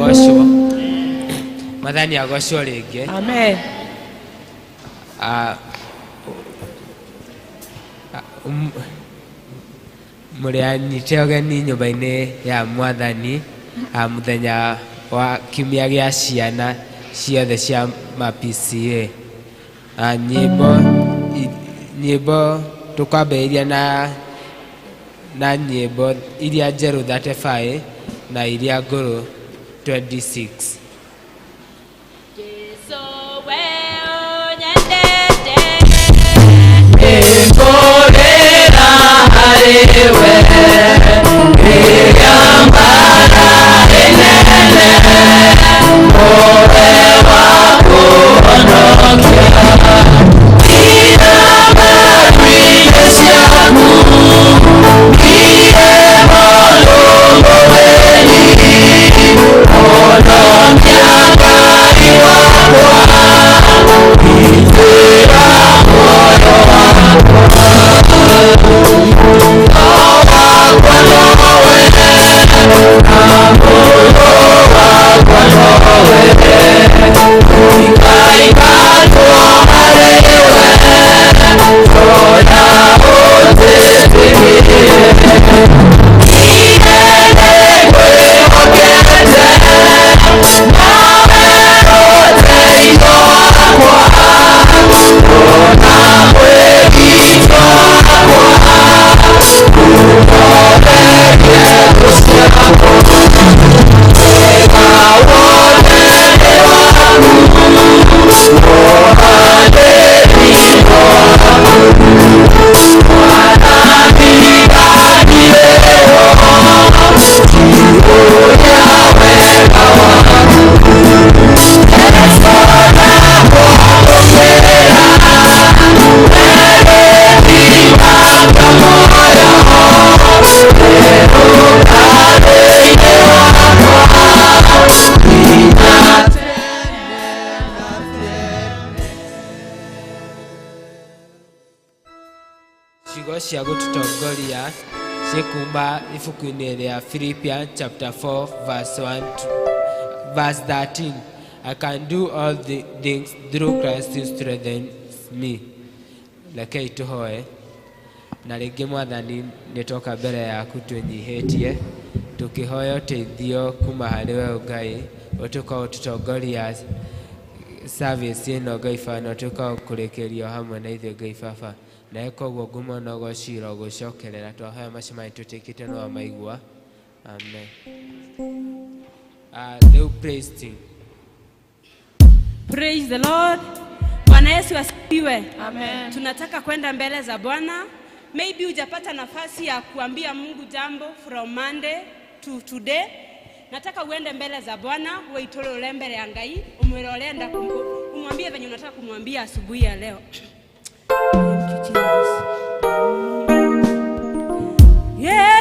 agocwo Mwathani agocwo rĩngĩ. Amen. Mũrĩ anyite ũgeni nyũmba-inĩ ya Mwathani mũthenya wa kiumia gĩa ciana ciothe cia ma-PCA. Nyĩmbo tũkwambĩrĩria na nyĩmbo iria njerũ 35 na iria ngũrũ 26. Cia gũtũtongoria cikumba ibuku-inĩ rĩa Philippians chapter 4 verse 13. I can do all the things through Christ who strengthens me. Rekei tũhoe. Na rĩngĩ Mwathani nĩtoka mbere yaku twĩnyihĩtie tũkĩhoya ũteithio kuma harĩ we Ngai ũtuĩka ũtũtongoria service ĩno Ngai Baba na ũtuĩka kũrĩkĩrio hamwe na ithuĩ Ngai Baba. Na ekoguo ngumo no gocira gũcokerera twahoya macemani tũtĩkĩte no amaigua. Amen. Rĩu praise team. Praise the Lord. Bwana Yesu asifiwe. Amen. Tunataka kwenda mbele za Bwana. Maybe hujapata nafasi ya kuambia Mungu jambo from Monday to today. Nataka uende mbele za Bwana, uitole mbele ya Ngai, umwelolenda umwambie venye unataka kumwambia asubuhi ya leo. Yeah.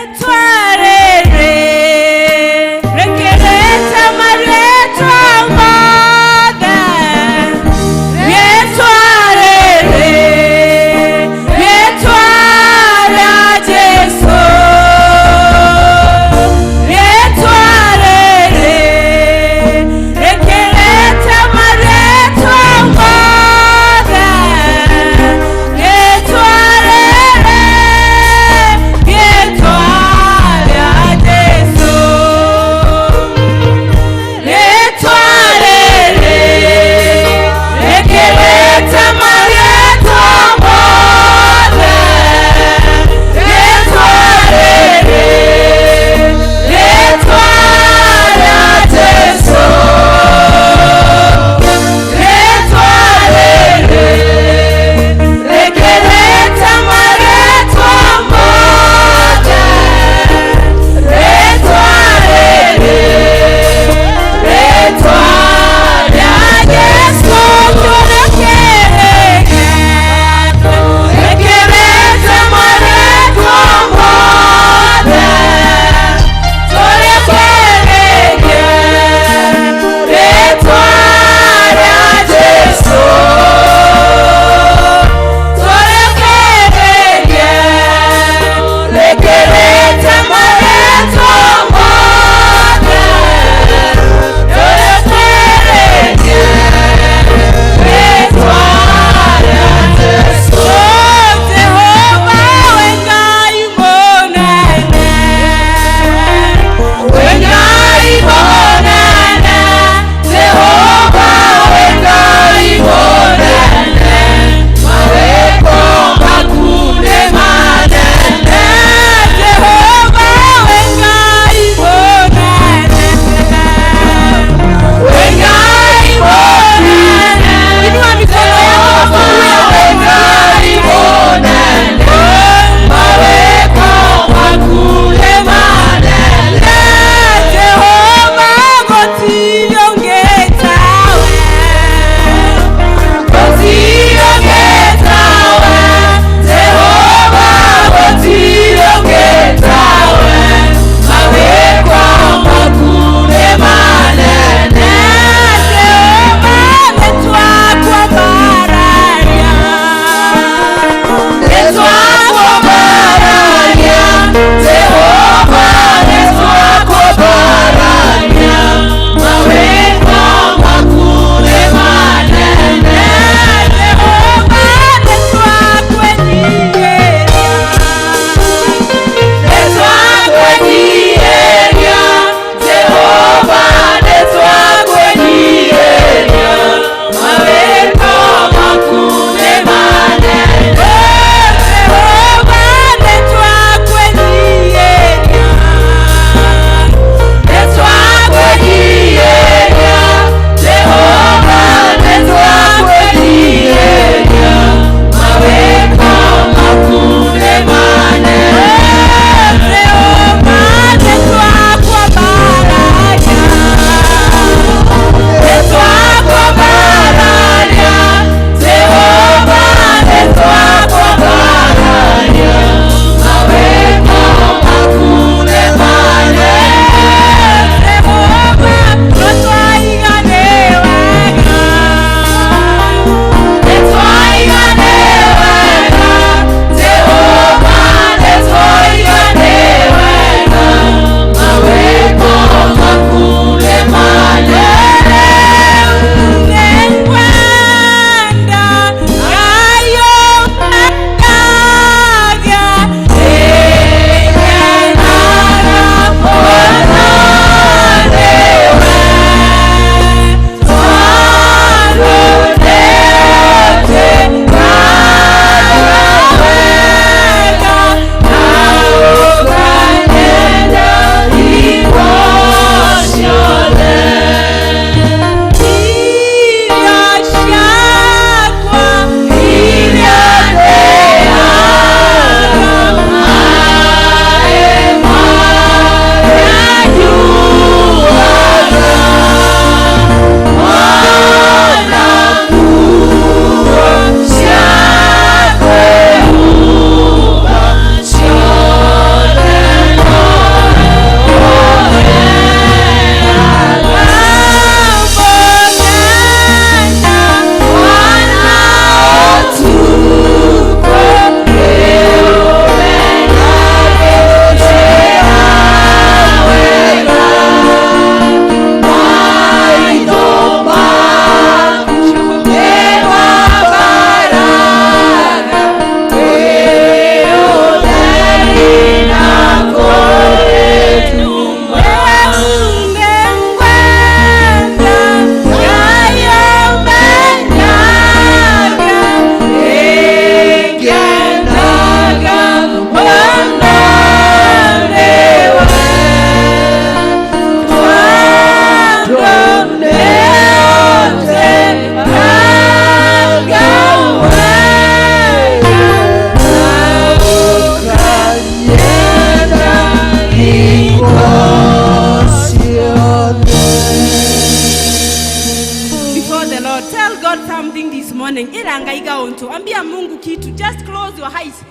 kitu. Just close your eyes.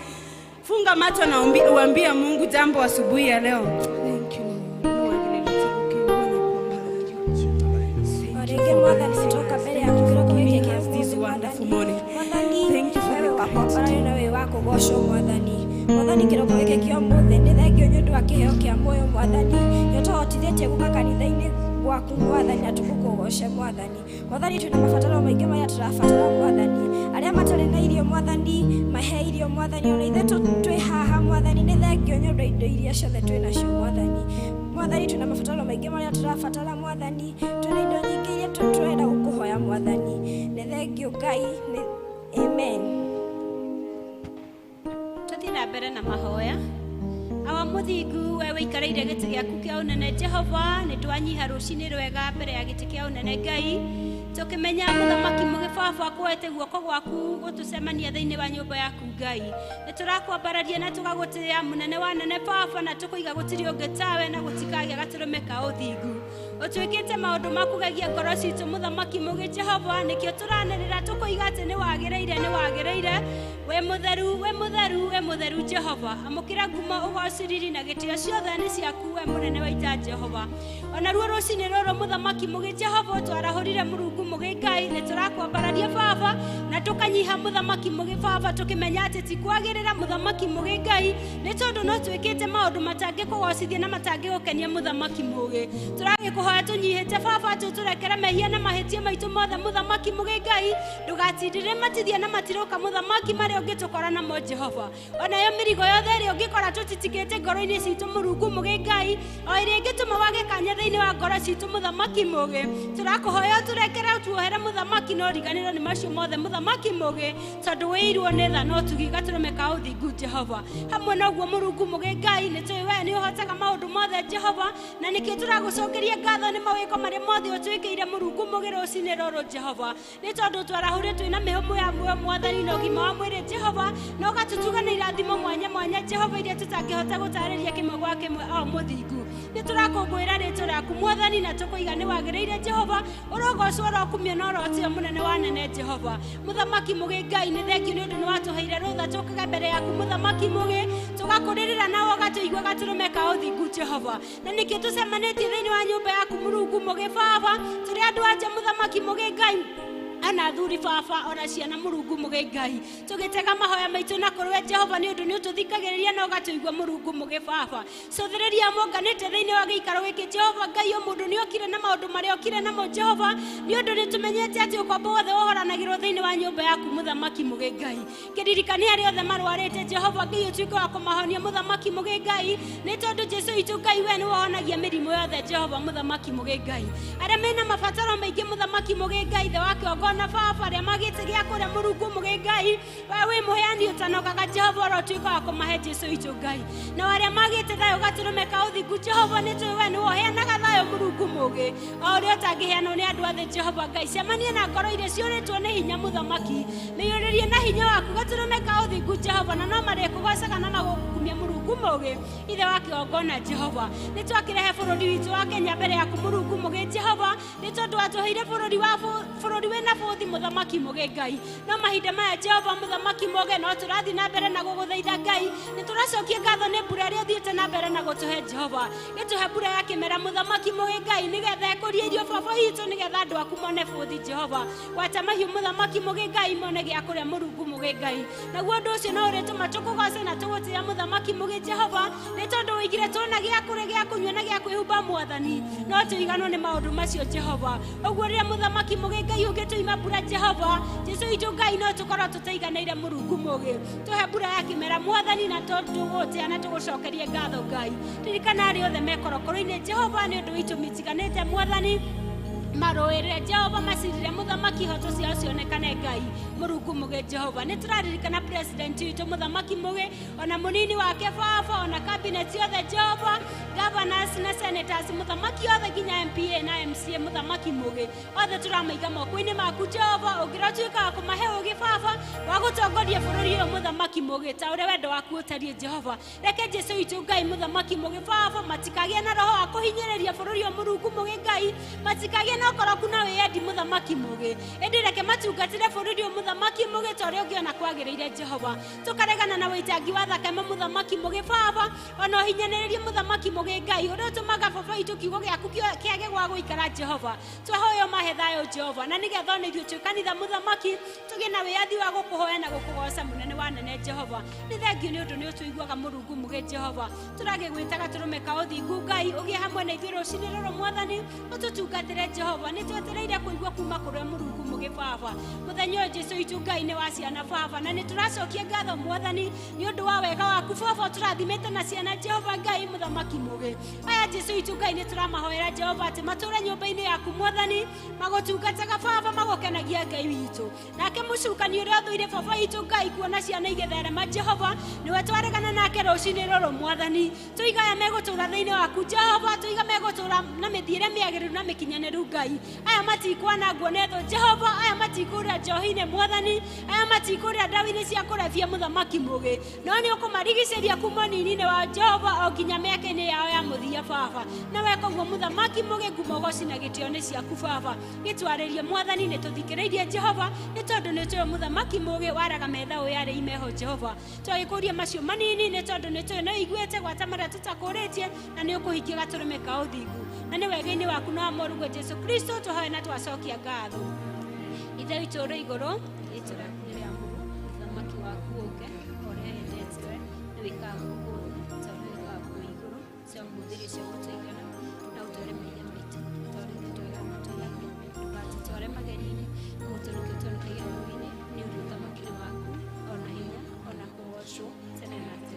Funga macho na uambie Mungu jambo asubuhi ya leo. Thank you. This wonderful morning. Thank you for the opportunity. Mwathani kiroko gike kio muthe ni thengio nyu ndu akiheo kia moyo Mwathani yotohotithĩtie guka kanitha-inĩ gwaku Mwathani atukũgoce Mwathani twina mabataro maingĩ marĩa tũrabatara Mwathani arĩa matarĩ na irio Mwathani mahe irio Mwathani ona ithe twĩ haha Mwathani ni thengio nyu ndu indo iria ciothe twĩnacio Mwathani twina mabataro maingĩ marĩa tũrabatara Mwathani twina indo nyingĩ iria tũrenda gũkũhoya Mwathani ni thengio Ngai amen. Tuthina mbere na mahoya awa muthingu we wikareire giti giaku kia unene Jehova ni twanyiha rucini rwega mbere ya giti kia unene Ngai tukimenya muthamaki mugibaba kwete guoko gwaku gutucemania thiini wa nyumba yaku Ngai ni turakwambararia na tugagutia munene wa nene baba na tukuiga gutiri ungetawe na gutikagia gaturumeka uthingu utwikite maundu makugegia ngoro citu muthamaki mugi Jehova nikio turanirira tukuiga ati ni wagireire we mutheru Jehova amukira ngumo ugociriri na gitio ciothe ni ciaku we munene wa ita Jehova ona ruo rucini roro muthamaki mugi Jehova twarahurire murungu mugi Ngai ni turakwambararia baba na tukanyiha muthamaki mugi baba tukimenya ati tikwagirira muthamaki mugi Ngai ni tondu no twikite maundu matangikugocithia na matangigukenia muthamaki mugi turagikuhoya tunyihite baba tuturekera mehia na mahitia maitu mothe muthamaki mugi Ngai ndugatindire matithia na matiroka muthamaki mari ungitukora namo Jehova ona yo mirigo yothe ri ungikora tutitikite ngoro-ini citu murungu mugi Ngai o iri ngituma wage kanya thiini wa ngoro citu muthamaki mugi turakuhoya turekera tuohere muthamaki no riganiro ni macio mothe muthamaki mugi tondu wiirwo ni tha no tugiga turumeka uthingu Jehova hamwe naguo murungu mugi Ngai ni tui we ni uhotaga maundu mothe Jehova na nikio turagucokeria ngatho ni mawiko mari mothe utwikiire murungu mugi rucini roro Jehova ni tondu twarahure twina mihumu ya muoyo Mwathani na ugima wa mwiri Jehova no gatutuga na irathimo mwanya Jehova iria tutangihota gutariria kimwe gwa kimwe o muthingu ni turakungwira ritwa riaku Mwathani na tukuiga ni wagireire Jehova urogocwo rokumia no rotio munene wa nene Jehova muthamaki mugi Ngai ni thengio ni undu ni watuheire rutha tukaga mbere yaku muthamaki mugi tugakuririra nawe gatuigua gaturumeka uthingu Jehova na nikio tucemanitie thiini wa nyumba yaku murungu mugi baba turi andu anja muthamaki mugi Ngai ana thuri baba ona ciana murungu mugi Ngai tugitega mahoya maitu na kurwe Jehova ni undu ni ututhikagiriria no gatuigua murungu mugi baba cothiriria monganite thiini wa giikaro giki Jehova Ngai o mundu ni okire na maundu mari okire namo Jehova ni undu ni tumenyete ati ukombo wothe wohoranagirwo thiini wa nyumba yaku muthamaki mugi Ngai kiririkania ari othe marwarite Jehova Ngai utuike wa kumahonia muthamaki mugi Ngai ni tondu Jesu itu Ngai we ni wohonagia mirimo yothe Jehova muthamaki mugi Ngai aria mena mabataro maingi muthamaki mugi Ngai the wake na baba ria magite gia kuria murungu mugi Ngai we muheani utanokaga Jehova rotuika wa kumahe Jesu itu Ngai na aria magite thayo gaturumeka uthingu Jehova ni tu we ni woheanaga thayo murungu mugi o ria utangiheanwo ni andu othe Jehova Ngai cemania na ngoro iria ciuritwo ni hinya muthamaki miyuririe na hinya waku gaturumeka uthingu Jehova na no mari kugocaga na magukumia murungu mugi ithe wake ogona Jehova ni twakirehe bururi witu wa Kenya mbere yaku murungu mugi Jehova ni tondu atuheire bururi wena bothi muthamaki mugi Ngai no mahinda maya Jehova muthamaki mugi no turathi na mbere na guguthaitha Ngai ni turacokia ngatho ni mbura ria thiite na mbere na gutuhe Jehova gituhe mbura ya kimera muthamaki mugi Ngai nigetha ikurie irio baba hitu nigetha andu aku mone bothi Jehova gwata mahiu muthamaki mugi Ngai mone gia kuria murungu mugi Ngai naguo ndu ucio no urituma tukugoce na tugutia muthamaki mugi Jehova ni tondu wigire tuna gia kuria gia kunywa na gia kwihumba Mwathani no tuiganwo ni maundu macio Jehova uguo ria muthamaki mugi Ngai ugituima mbura Jehova Jesu itu Ngai no tukorwo tutaiganeire murungu mugi tuhe mbura ya kimera Mwathani na tugutia na tugucokerie ngatho Ngai ririkana ari othe mekorokoro-ini Jehova ni undu itu mitiganite Mwathani maroere Jehova masirire muthamaki hoto cia cionekane Ngai murungu mugi Jehova ni turaririkana president witu muthamaki mugi ona munini wake baba ona cabinet yothe Jehova governors na senators muthamaki othe ginya MPA na MCA muthamaki mugi othe turamaiga moko-ini maku Jehova ugirotuika kumahe ugi baba wa gutongoria bururi uyu muthamaki mugi ta uri wendo waku utarie Jehova reke Jesu witu Ngai muthamaki mugi baba matikagie na roho wa kuhinyiriria bururi uyu murungu mugi Ngai matikagie no korwo kuna wendi muthamaki mugi indi reke matungatire bururi muthamaki mugi tore ungiona kwagiriire Jehova tukaregana na witangi wa thakame muthamaki mugi baba ona hinyanirie muthamaki mugi Ngai uria tumaga baba itu kiugo giaku kiage gwa guikara Jehova twahoyo mahe thayo Jehova na nigetha ni ithuĩ kanitha muthamaki tugie na wiathi wa gukuhoya na gukugoca munene wa nene Jehova ni thengio ni undu ni utuiguaga murungu mugi Jehova turage gwitaga turume ka uthingu Ngai ugie hamwe na ithuĩ rucini ruru mwathani ututungatire Jehova ni twetereire kuigua kuma kuri murungu mugi baba muthenya Jesu itu Ngai ni wa ciana baba na ni turacokia ngatho mwathani ni undu wa wega waku baba turathimite na ciana Jehova Ngai muthamaki mugi aya Jesu itu Ngai ni turamahoera Jehova ati mature nyumba-ini yaku mwathani magutungataga baba magokenagia Ngai witu nake mucukani uria thuire baba itu Ngai kuona ciana igetherema Jehova niwe twaregana nake rucini ruru mwathani tuigaya megutura thiini waku Jehova tuiga megutura na mithiire miagiru na mikinyaniru Ngai aya matikwana nguonetho Jehova aya matikura njohi-ini mwathani aya matikura ndawa-ini cia kurevia muthamaki mugi no ni ukumarigiceria kuma nini-ini wa Jehova o nginya miaka-ini yao ya muthia baba na weka uguo muthamaki mugi ngumo goci na gitio-ini ciaku baba gitwaririe mwathani ni tuthikiriirie Jehova ni tondu ni tuyo muthamaki mugi waraga metha uyari imeho Jehova twagikuria macio manini ni tondu ni tuyo no iguite gwata maria tutakuritie na ni ukuhikia gaturume ka uthingu na ni wega-ini waku na morugo Jesu Kristo tuhoe na twacokia ngatho ithe witu uri iguru iturakuria muru muthamaki waku uke uria endetwe ni wikaga tondu wikaga iguru cia muthiri cia gutuigana na utore meitha maitu tondu ni twega matuyake ndubati tware mageri-ini muturuke turukagia roho-ini ni uri muthamaki waku ona hinya ona kugocwo tene na tene.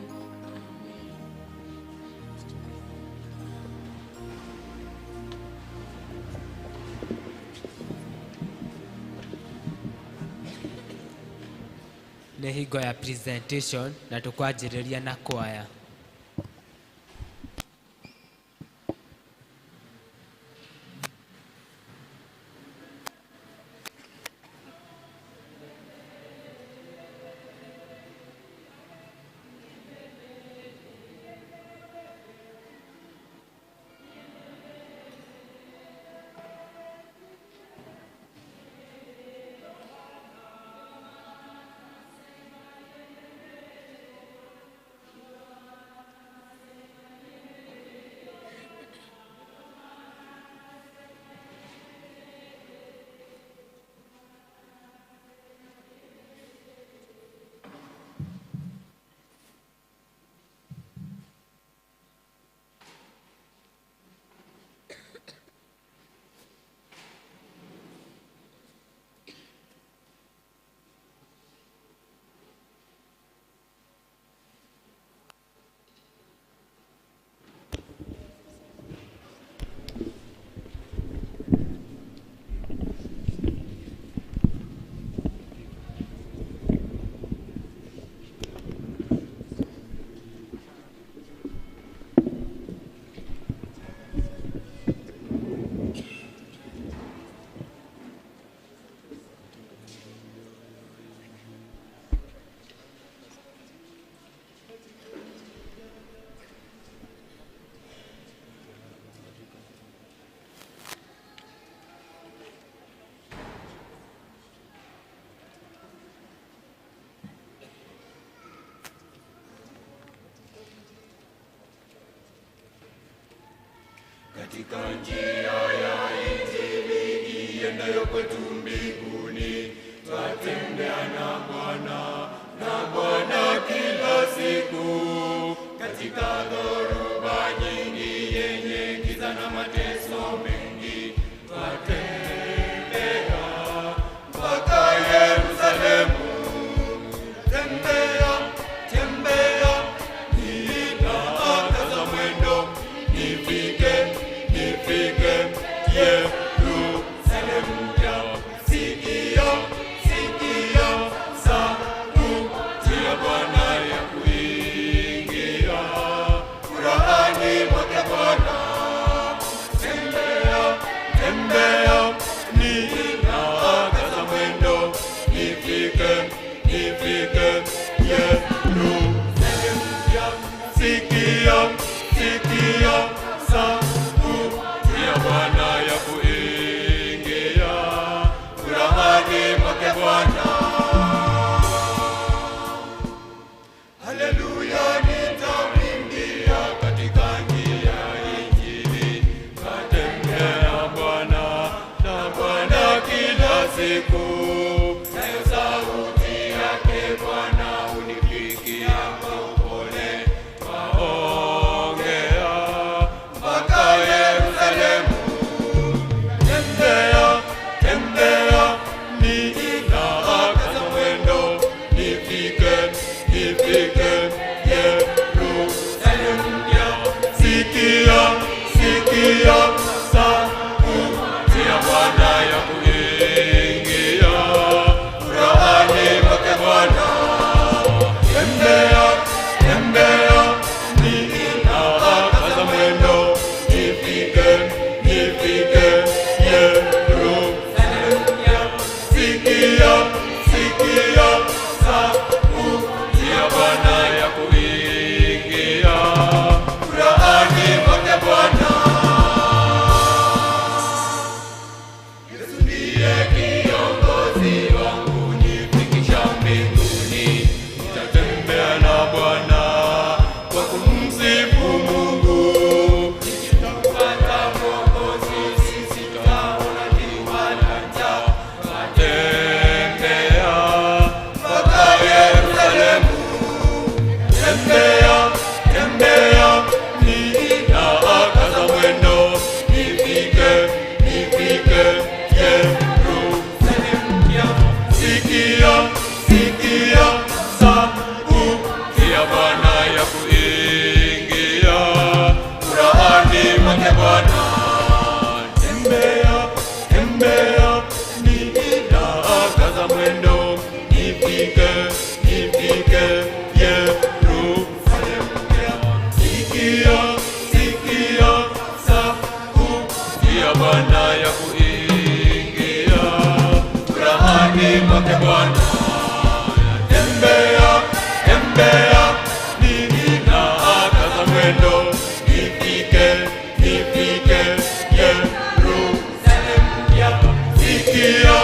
Nĩ hingo ya presentation na tukwanjĩrĩria na kwaya. Katika njia ya Injili iendayo kwetu mbinguni, twatembea na Bwana kila siku. Katika dhoruba nyingi yenye giza na mateso mengi, twatembea mpaka Yerusalemu. Tembea, ninaangaza mwendo, nifike Yerusalemu mpya. Sikia siku, nayo sauti yake Bwana unifikia kwa upole, waongea mpaka Yerusalemu. Tembea, tembea, ninakaza mwendo, nifike Yerusalemu. Sikia, sikia sauti ya Bwana ya kuingia furahani mwake Bwana. Tembea, tembea, ninakaza mwendo, nifike Yerusalemu. Sikia, sikia sauti ya Bwana ya kuingia furahani mwake Bwana. Yesu ndiye kiongozi wangu, nifikisha mbinguni. Nitatembea na Bwana kwa kumsifu Mungu. Nikipata Mwokozi, sitaona kiu wala njaa. Natembea mpaka Yerusalemu. Tembea, tembea, ninakaza mwendo, nifike Yerusalemu. Sikia, sikia sauti ya Bwana ya kuingia furahani mwake Bwana. Tembea, tembea, ninakaza mwendo, nifike Yerusalemu. Sikia, sikia sauti ya Bwana ya kuingia furahani mwake Bwana. Tembea, tembea, ninakaza mwendo, nifike Yerusalemu. Sikia,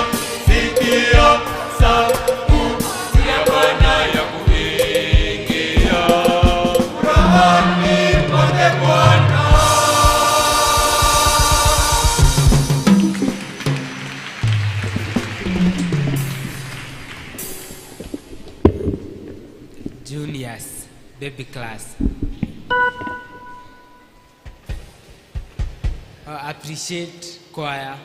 sikia sauti ya Bwana ya kuingia furahani mwake Bwana. Juniors, baby class. Appreciate choir.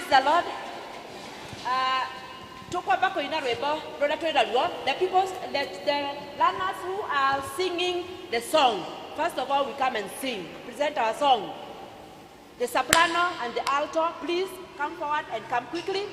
the Lord. Tukwamba kuina rwimbo rũrĩa twĩna ruo. The learners who are singing the song, first of all we come and sing, present our song. The soprano and the alto, please come forward and come quickly.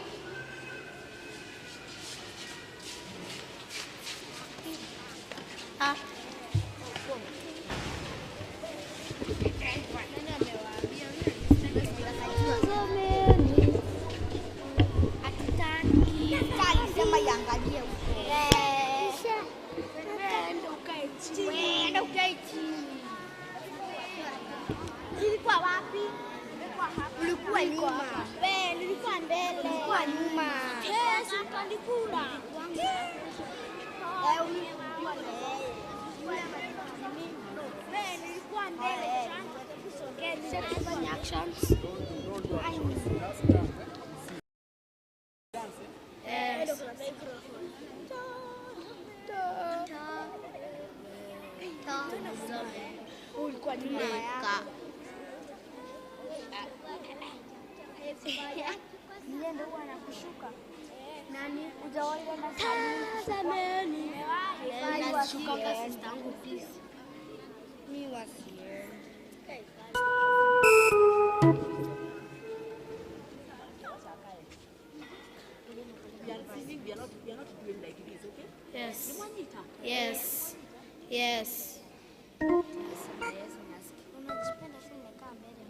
Ulikuwa wapi? Ulikuwa nyuma. Wewe ulikuwa mbele. Ulikuwa nyuma. Yes, ulikula. Wewe ulikuwa mbele. Kusogea actions. Yes. Ulikuwa nyuma ya ndiye ndio anakushuka. Nani ujawahi kwenda sameni? Nashuka kwa sister yangu please. Mimi wasiye. We are not doing like this, okay? Yes. Yes. Yes. Unajipenda sana kama mbele.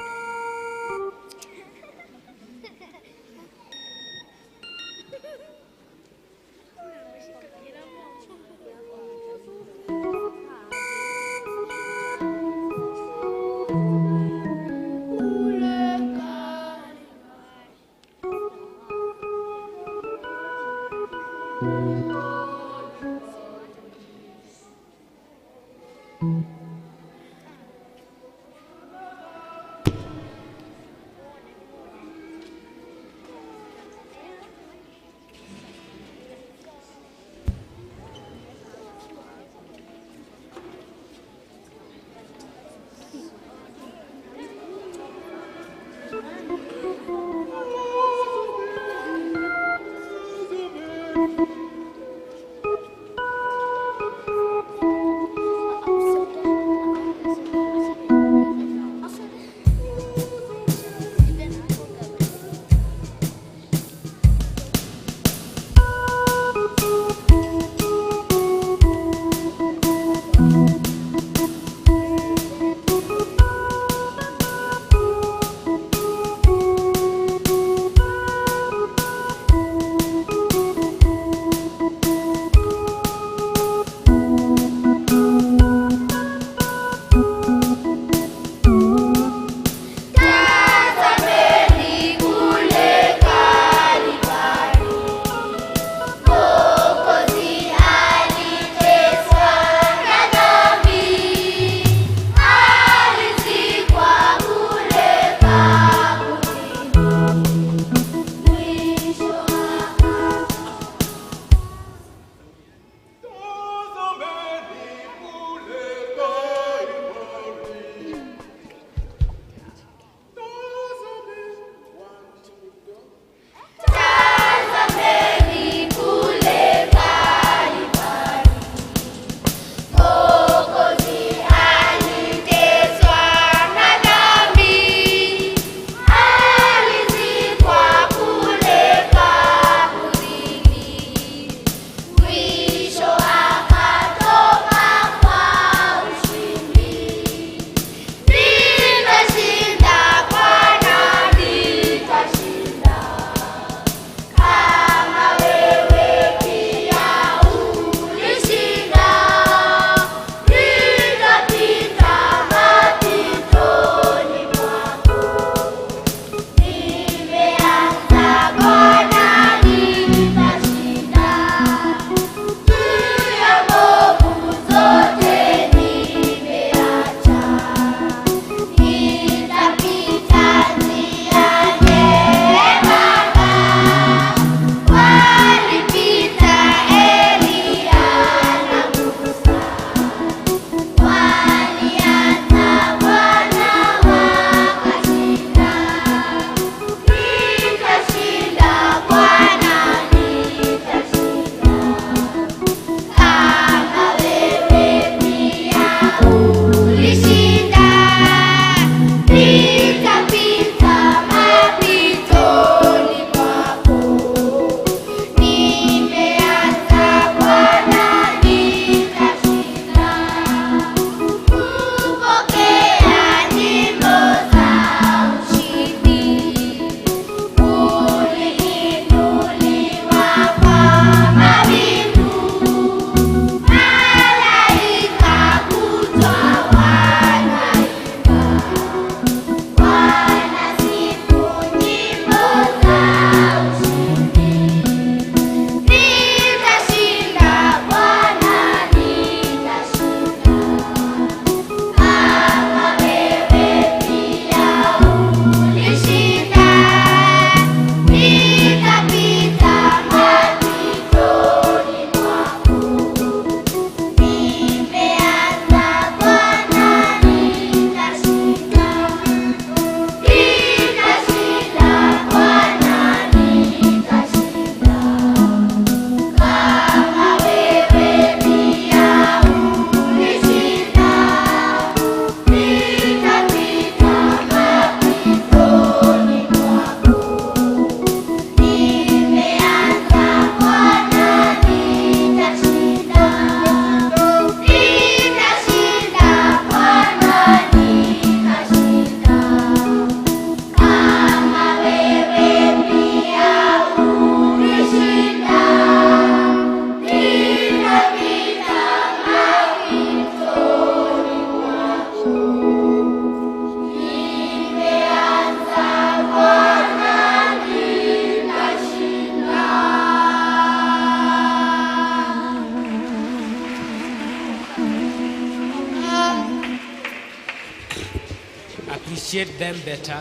appreciate them better.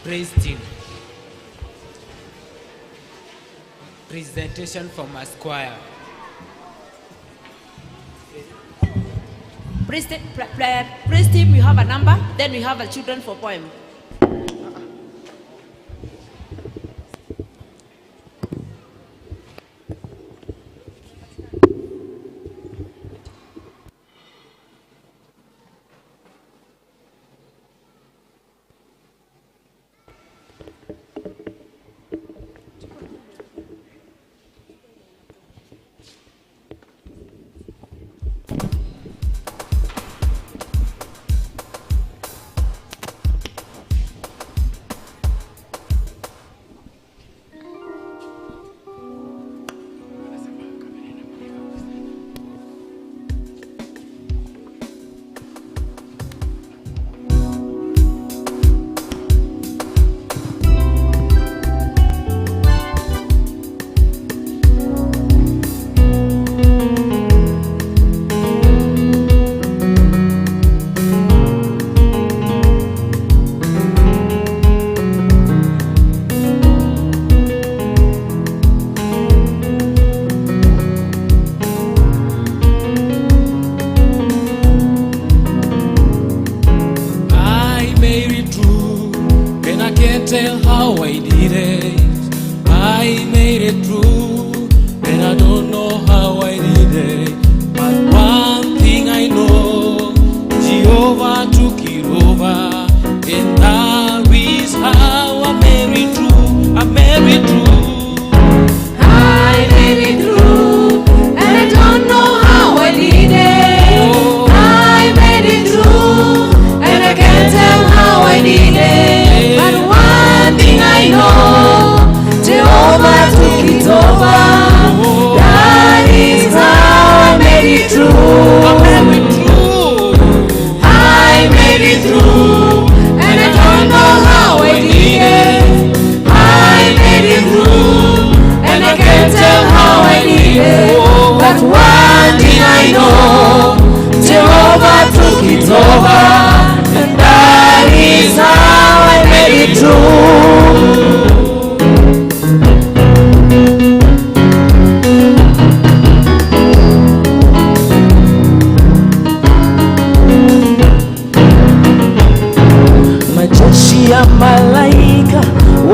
Praise team. Presentation from a choir. Praise team, we have a number, then we have a children for poem.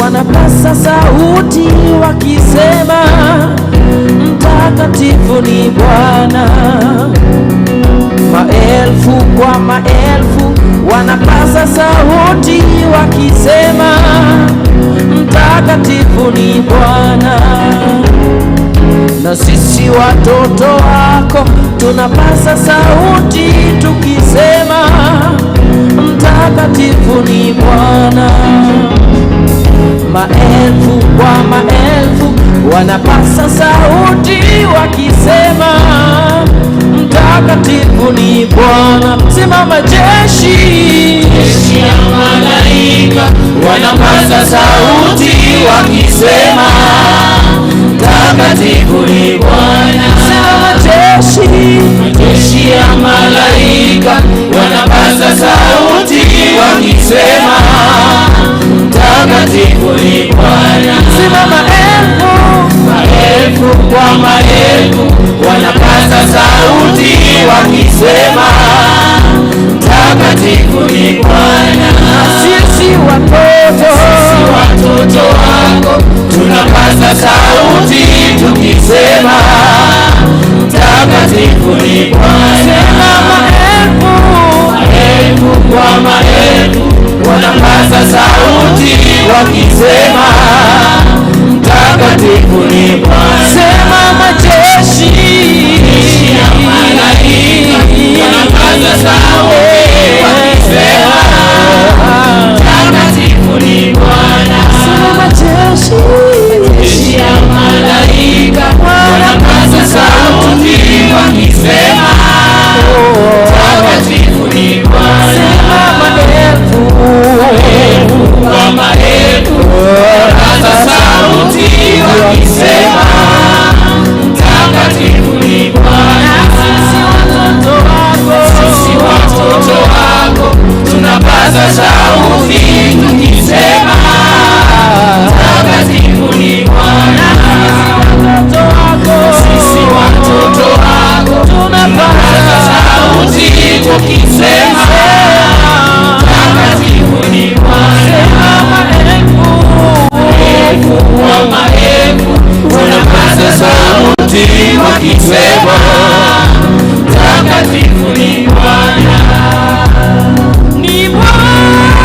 wanapasa sauti wakisema, mtakatifu ni Bwana. Maelfu kwa maelfu wanapasa sauti wakisema, mtakatifu ni Bwana. Na sisi watoto wako tunapasa sauti tukisema, mtakatifu ni Bwana. Maelfu kwa maelfu wanapasa sauti wakisema, mtakatifu ni Bwana. Sema majeshi, jeshi ya malaika wanapasa sauti wakisema, mtakatifu ni Bwana. Sema majeshi, majeshi ya malaika wanapasa sauti wakisema, mtakatifu ni Bwana. Sema maelfu, maelfu kwa maelfu wanapasa sauti wakisema, mtakatifu ni Bwana. Sisi watoto wako tunapasa sauti tukisema, mtakatifu ni Bwana. Sema maelfu, maelfu kwa maelfu wanapasa sauti wakisema, mtakatifu ni Bwana. Sema majeshi, jeshi ya malaika wanapasa sauti wakisema, mtakatifu ni Bwana. Sema majeshi, jeshi ya malaika wanapasa sauti wakisema, mtakatifu ni Bwana. Sema maelfu, maelfu kwa maelfu wanapasa sauti wakisema, sema mtakatifu ni Bwana. Ni Bwana,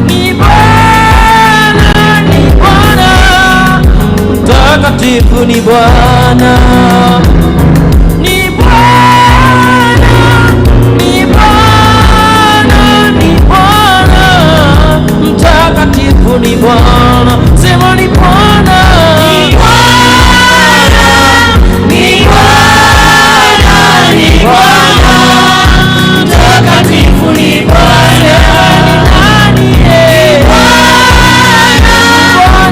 ni Bwana, ni Bwana, mtakatifu ni Bwana. Ni Bwana, ni Bwana, ni Bwana, mtakatifu ni Bwana. Sema ni Bwana, ni Bwana, ni Bwana, ni Bwana, mtakatifu ni Bwana. Ni Bwana,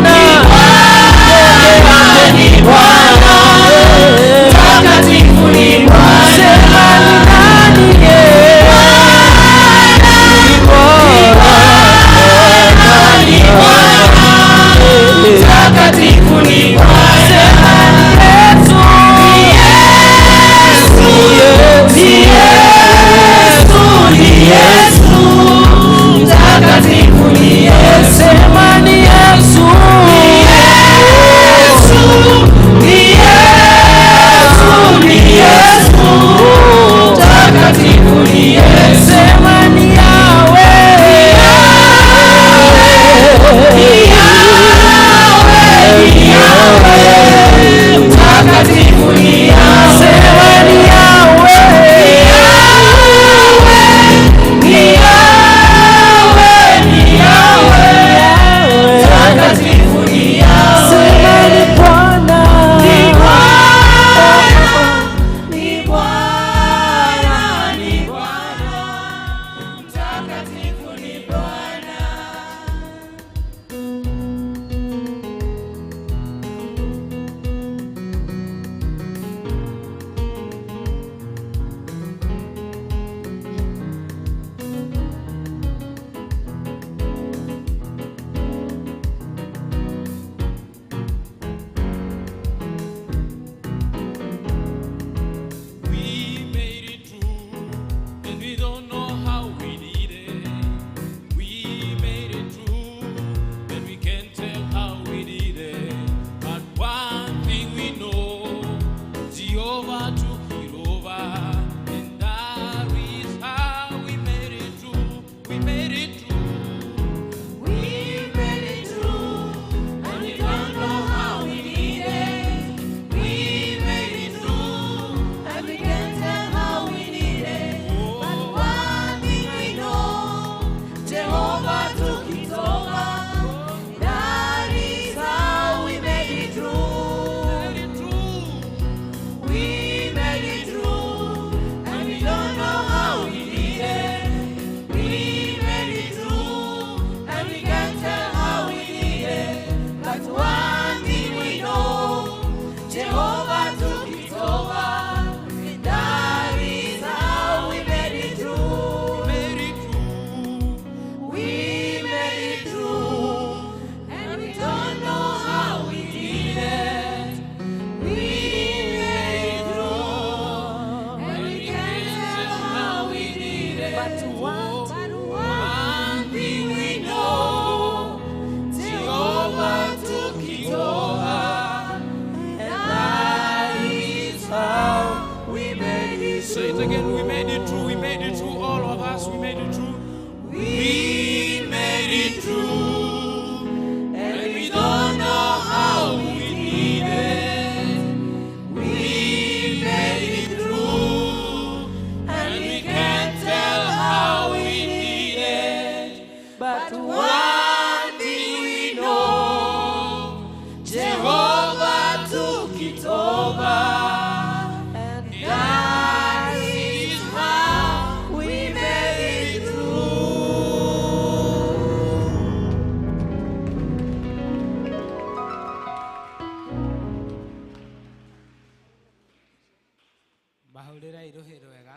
ni Bwana, ni Bwana, mtakatifu ni Bwana. Sema ni nani? Ni Bwana, ni Bwana, mtakatifu ni Bwana. Sema ni Yesu, ni Yesu, ni Yesu, mtakatifu ni Yesu. Sema ni Yesu, ni Yesu, ni Yesu, ni Yesu, mtakatifu ni Yesu. Sema ni Yahweh, ni Yahweh, ni Yahweh, mtakatifu ni Yahweh. Sema ni Yahweh, ni Yahweh, ni Yahweh, mtakatifu ni Yahweh. Sema ni Bwana, ni Bwana, ni Bwana, ni Bwana, mtakatifu ni Bwana. We made it through, and we don't know how we did it. We made it through, and we can't tell how we did it. But one thing we know, Jehovah took it over, and that is how we made it through. We made it through. We made it through, and we don't know how we did it. We made it through, and we can't tell how we did it. But one thing we know, Jehovah took it over. That is how we made it through. We made it through, and we don't know how we did it. We made it through, and we can't tell how we did it. But one thing we know, Jehovah took it over. And that is how we made it through. We made it through, and we don't know how we did it. We made it through, and we can't tell how we did it. But one thing we know, Jehovah took it over, and that is how we made it through. Say it again, we made it through, we made it through, all of us, we made it through. We made it through, and we don't know how we did it. We made it through, and we can't tell how we did it. But one thing we know, Jehovah took it over, and that is how we made it through. Mahulira irohero wega.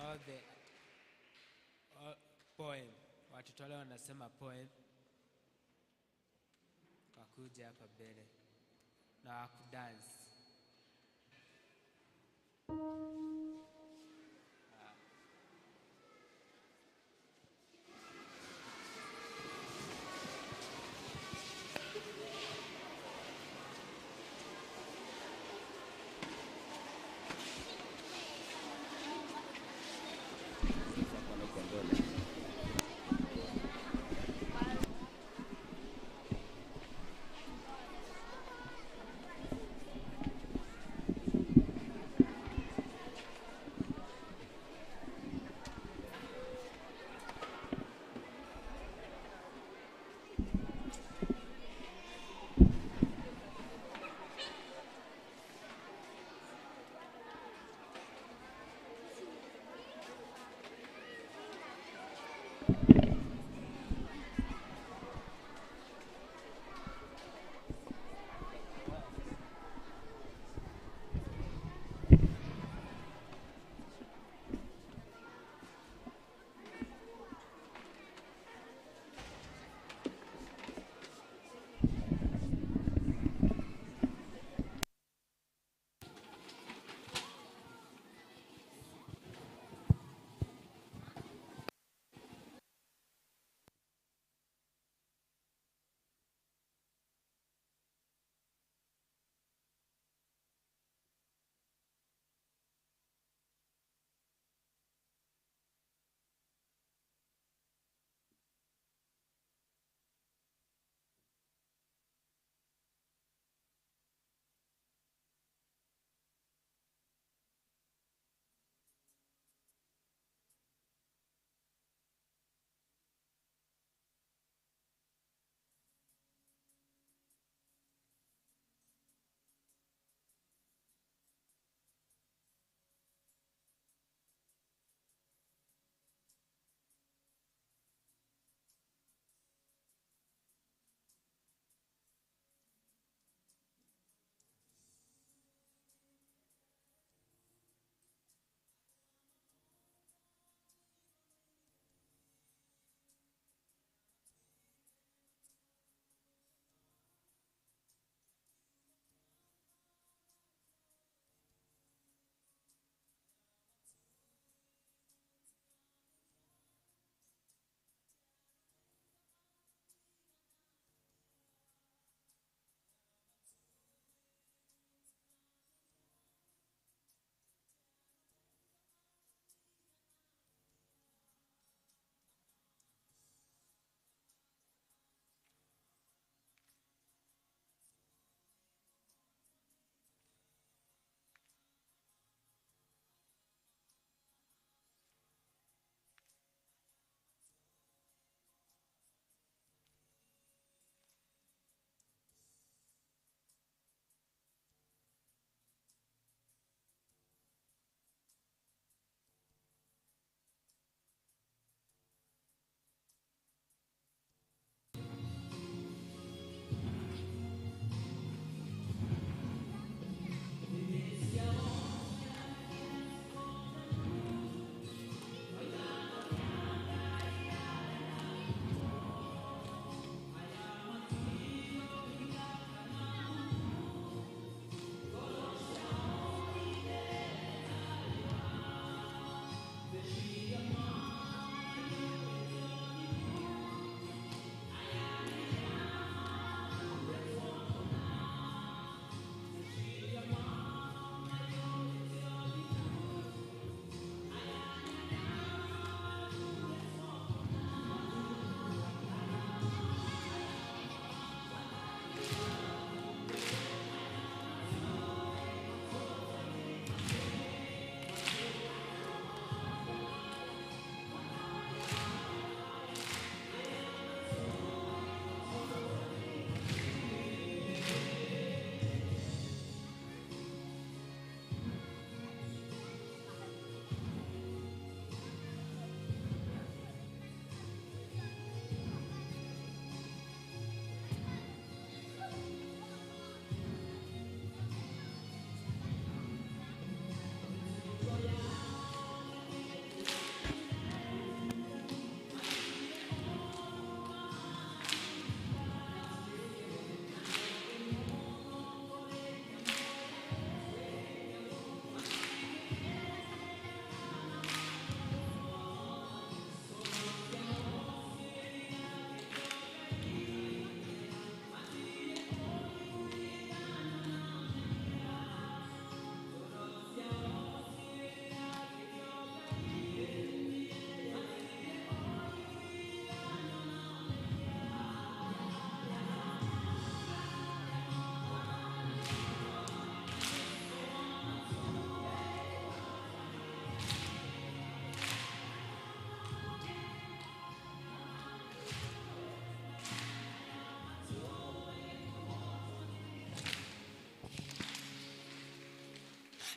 All the poem. Watoto wale wanasema poem. Wakuja hapa mbele na wakudance.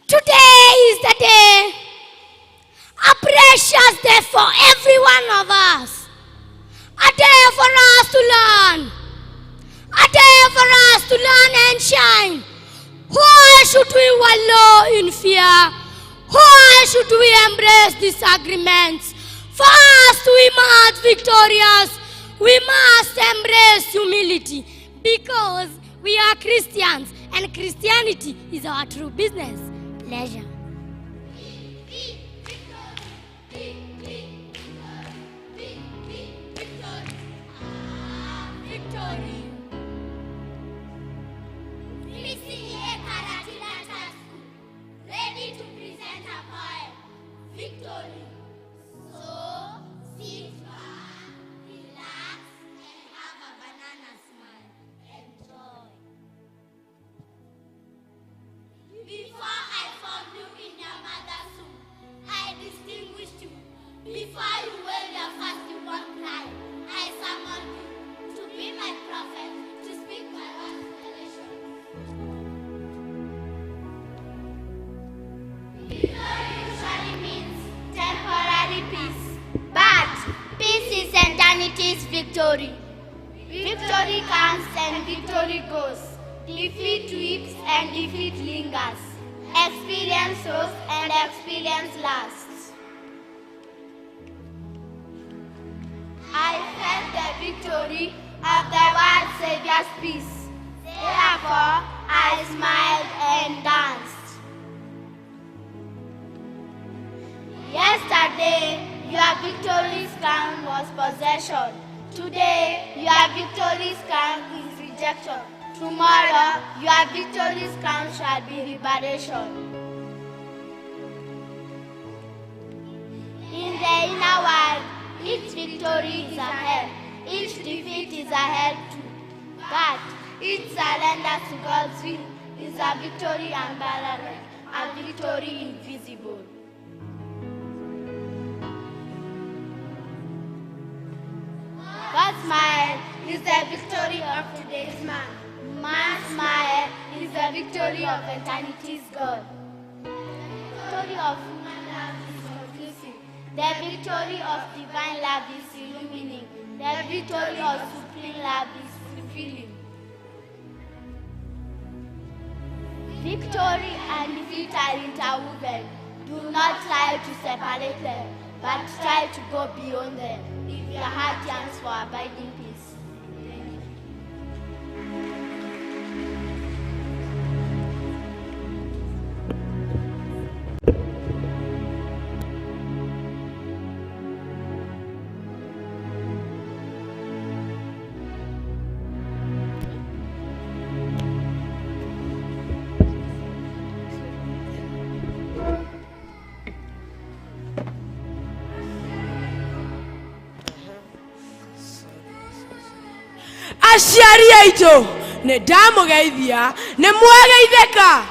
Today is the day, a precious day for every one of us. A day for us to learn. A day for us to learn and shine. Why should we wallow in fear? Why should we embrace disagreements? For us to emerge victorious, we must embrace humility, because we are Christians and Christianity is our true business. Pleasure. Ready to present a poem, Victory. So, sit back, relax, and have a banana smile. Enjoy. Before I formed you in your mother's womb, I distinguished you. Before you were your firstborn cry, I summoned you to be my prophet, to speak my word to the nation. Victory usually means temporary peace, but peace is eternity's victory. Victory comes and victory goes. Defeat weeps and defeat lingers. Experience grows and experience lasts. I felt the victory of the world Savior's peace. Therefore, I smiled and danced. Yesterday, your victory's crown was possession. Today, your victory's crown is rejection. Tomorrow, your victory's crown shall be liberation. In the inner world, each victory is a help, each defeat is a help too. But each surrender to God's will is a victory unparalleled, a victory invisible. God's smile is the victory of today's man. Man's smile is the victory of eternity's God. The victory of human love is conclusive. The victory of divine love is illuminating. The victory of supreme love is fulfilling. Victory and defeat are interwoven. Do not try to separate them, but try to go beyond them. If your heart yearns for abiding peace. Aciari aitu nĩ ndamugeithia nĩ mwageithĩka.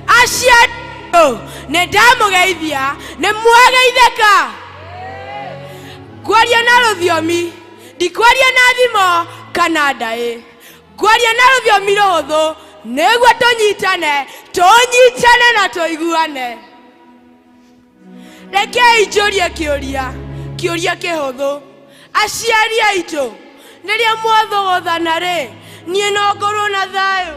Aciari aitu nĩ ndamugeithia nĩ mwageithĩka. Ngwaria na rũthiomi, ndikwaria na thimo kana ndaĩ. Ngwaria na rũthiomi rũhũthũ nĩguo tũnyitane na tũiguane. Rekei njũrie kĩũria kĩhũthũ. Aciari aitu, rĩrĩa mwathogotana rĩ, niĩ no ngorwo na thayũ.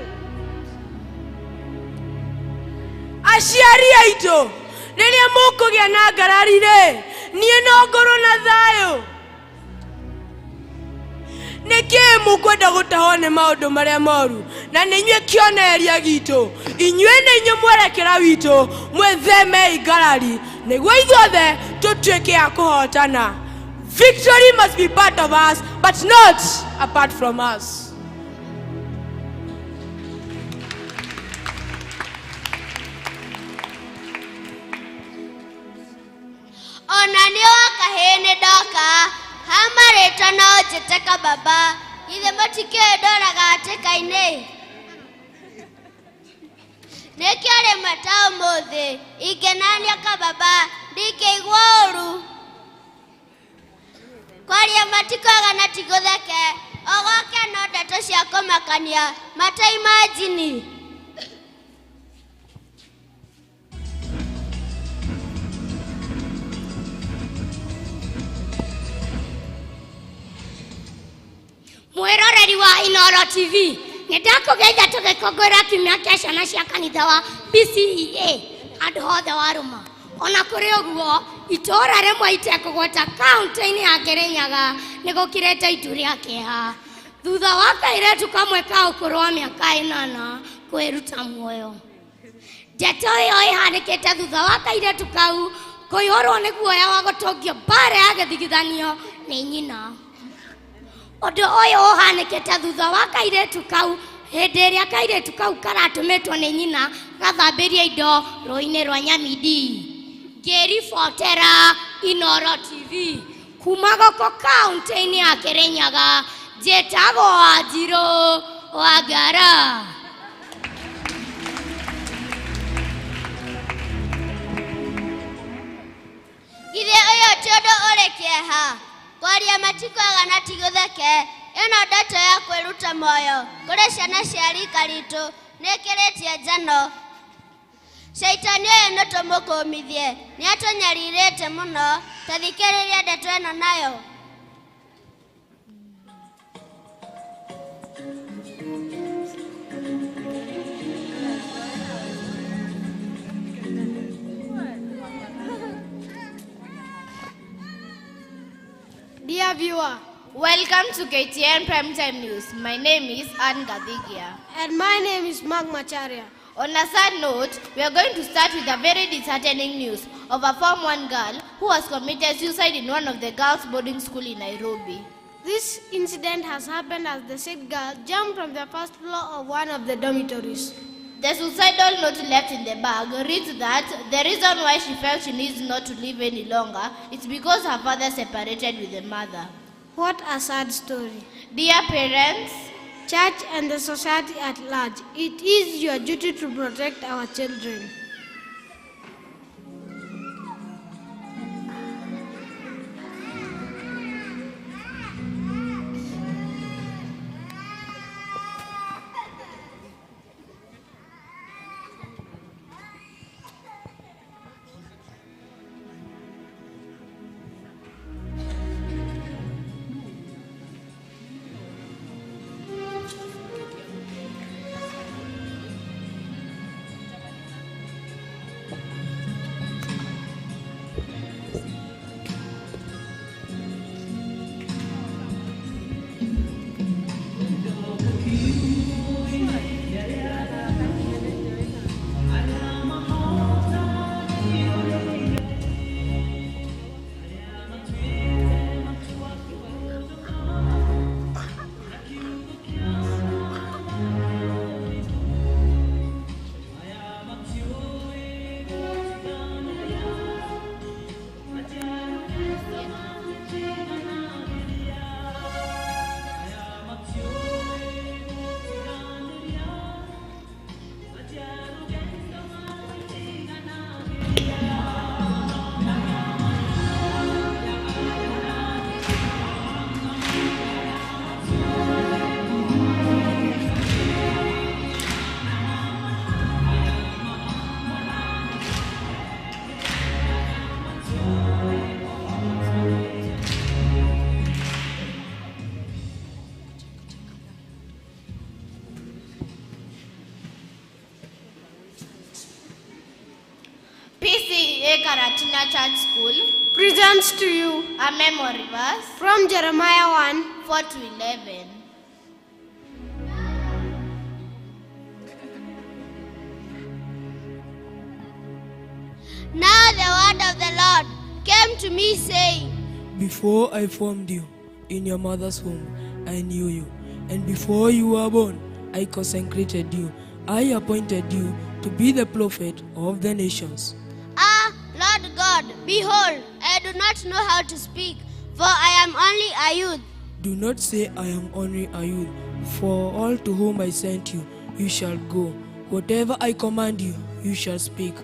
Aciari aitu, rĩrĩa mũkũgĩa na ngarari rĩ, niĩ no ngorwo na thayũ. Nĩkĩĩ mũkwenda gũtahwo nĩ maũndũ marĩa moru, na nĩ inyuĩ kĩonereria gitũ. Inyuĩ nĩ inyuĩ mwerekera witũ, mwĩthemei ngarari nĩguo ithuothe tũtuĩke a kũhotana. Victory must be part of us, but not apart from us. Onani wakahene doka, hamareta na ojeteka baba, ithe matikio doraga ateka-inĩ. Nĩkĩo matao mũthĩ, ingĩnania kababa, ndikĩigua ũru. Kwaria matikoga na tigũtheke, ogoke no ndeto cia kũmakania, mata imagine. mwiroreri wa Inoro TV nĩndakũgeitha tũgĩkũngũĩra kiumia kĩa ciana cia kanitha wa BCEA handũ hothe warũma. Ona kũrĩ ũguo itũũra rĩmwe itekũgweta kaunti-inĩ ya Kĩrĩnyaga nĩgũkirĩte itu rĩa kĩeha thutha wa kairĩtu kamwe ka ũkũrũ wa mĩaka 8 kwĩruta muoyo. Ndeto ĩyo ĩhanĩkĩte thutha wa kairĩtu kau kũihũrwo nĩ guoya wa gũtũngio mbara ya gĩthigithanio nĩ nyina. Ũndũ ũyũ ũhanĩkĩte thutha wa kairĩtu kau hĩndĩ ĩrĩa kairĩtu kau karatũmĩtwo nĩ nyina gathambĩria indo rũĩ-inĩ rwa Nyamindi. Ngĩribotera Inoro TV kuma gũkũ kaunti-inĩ ya Kĩrĩnyaga njĩtagwo Wanjirũ Wangara. Githĩ ũyũ ti ũndũ ũrĩ kĩeha kwaria matikwaga na ti gũtheke. Ĩno ndeto ya kwĩruta muoyo kũrĩ ciana cia rika ritũ nĩĩkĩrĩtie njano. Shaitani ũyũ nĩtũmũkũmithie nĩatũnyarirĩte mũno. Ta thikĩrĩria ndeto ĩno nayo. Dear viewer, welcome to KTN Primetime News. My name is Anne Gadhigia. And my name is Mark Macharia. On a sad note, we are going to start with a very disheartening news of a Form 1 girl who has committed suicide in one of the girls' boarding school in Nairobi. This incident has happened as the said girl jumped from the first floor of one of the dormitories. The suicidal note left in the bag reads that the reason why she felt she needs not to live any longer is because her father separated with the mother. What a sad story. Dear parents, church and the society at large, it is your duty to protect our children. PCEA Karatina Church School presents to you a memory verse from Jeremiah 1:4-11. Now the word of the Lord came to me saying, Before I formed you in your mother's womb, I knew you. And before you were born, I consecrated you. I appointed you to be the prophet of the nations. Ah, Lord God, behold, I do not know how to speak, for I am only a youth. Do not say I am only a youth, for all to whom I sent you, you shall go. Whatever I command you, you shall speak.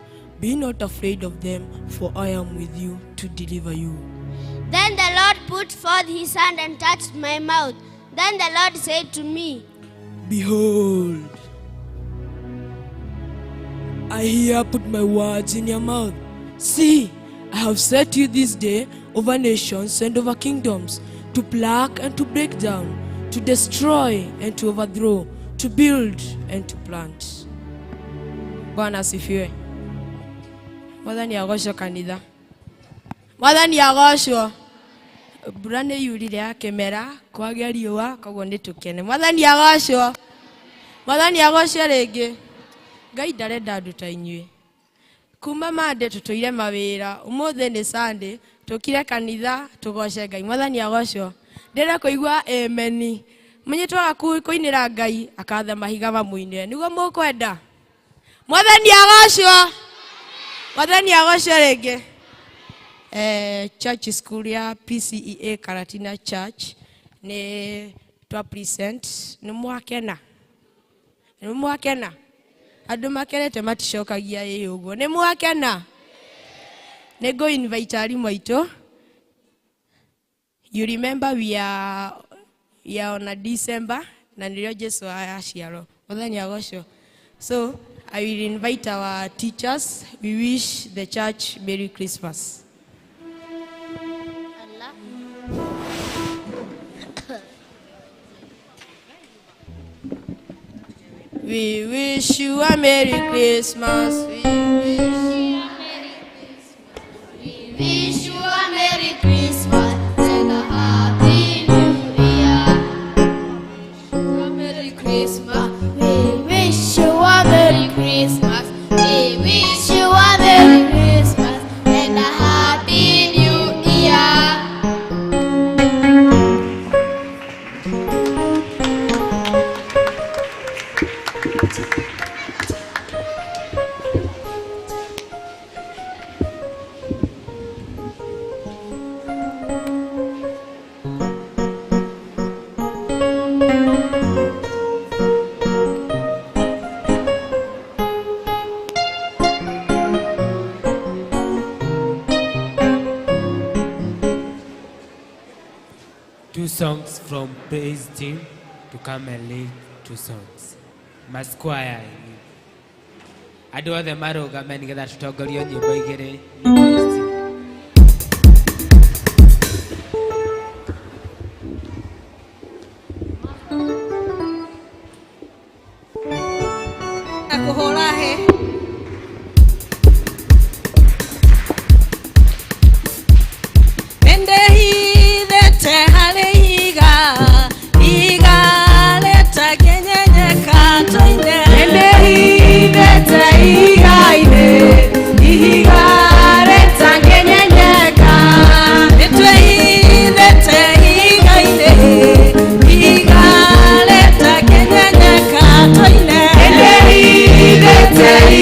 Be not afraid of them, for I am with you to deliver you. Then the Lord put forth his hand and touched my mouth. Then the Lord said to me, Behold, I here put my words in your mouth. See, I have set you this day over nations and over kingdoms, to pluck and to break down, to to destroy and to overthrow, to build and to plant. Bwana asifiwe. Mwathani agocwo kanitha. Mwathani agocwo. Mbura nĩ yurire akĩmera kwagĩa riũa koguo nĩ tũkene. Mwathani agocwo. Mwathani agocwo rĩngĩ. Ngai ndarenda andũ ta inyuĩ. Kuma Monday tũtũire mawĩra, ũmũthĩ nĩ Sunday, tũkire kanitha tũgoce Ngai. Mwathani agocwo. Ndĩrenda kũigua amen. Mũnyitwaga kũinĩra Ngai akatha mahiga mamũinĩre. Nĩguo mũkwenda. Mwathani agocwo. Mwathani agocwo rĩngĩ. Church school ya PCEA Karatina Church ni twa present ni mwakena. Ni mwakena. Andu makenete maticokagia ĩ ũguo. Ni mwakena. Ni go invite arimu aitũ. You remember we are on a December na nĩrĩo Jesu aciarwo. Mwathani agocwo. So I will invite our teachers. We wish the church Merry Christmas. We wish you a Merry Christmas. We wish you a Merry Christmas and a Happy New Year. A Merry Christmas. We wish you a Merry Christmas. We wish you a Merry Christmas and a Happy New Year. Two songs from praise team to come and lead 2 songs. Masquire. Andũ othe marũgame nĩgetha tũtongorio nyĩmbo igĩrĩ nĩ praise team. Kũhũra he. Hey!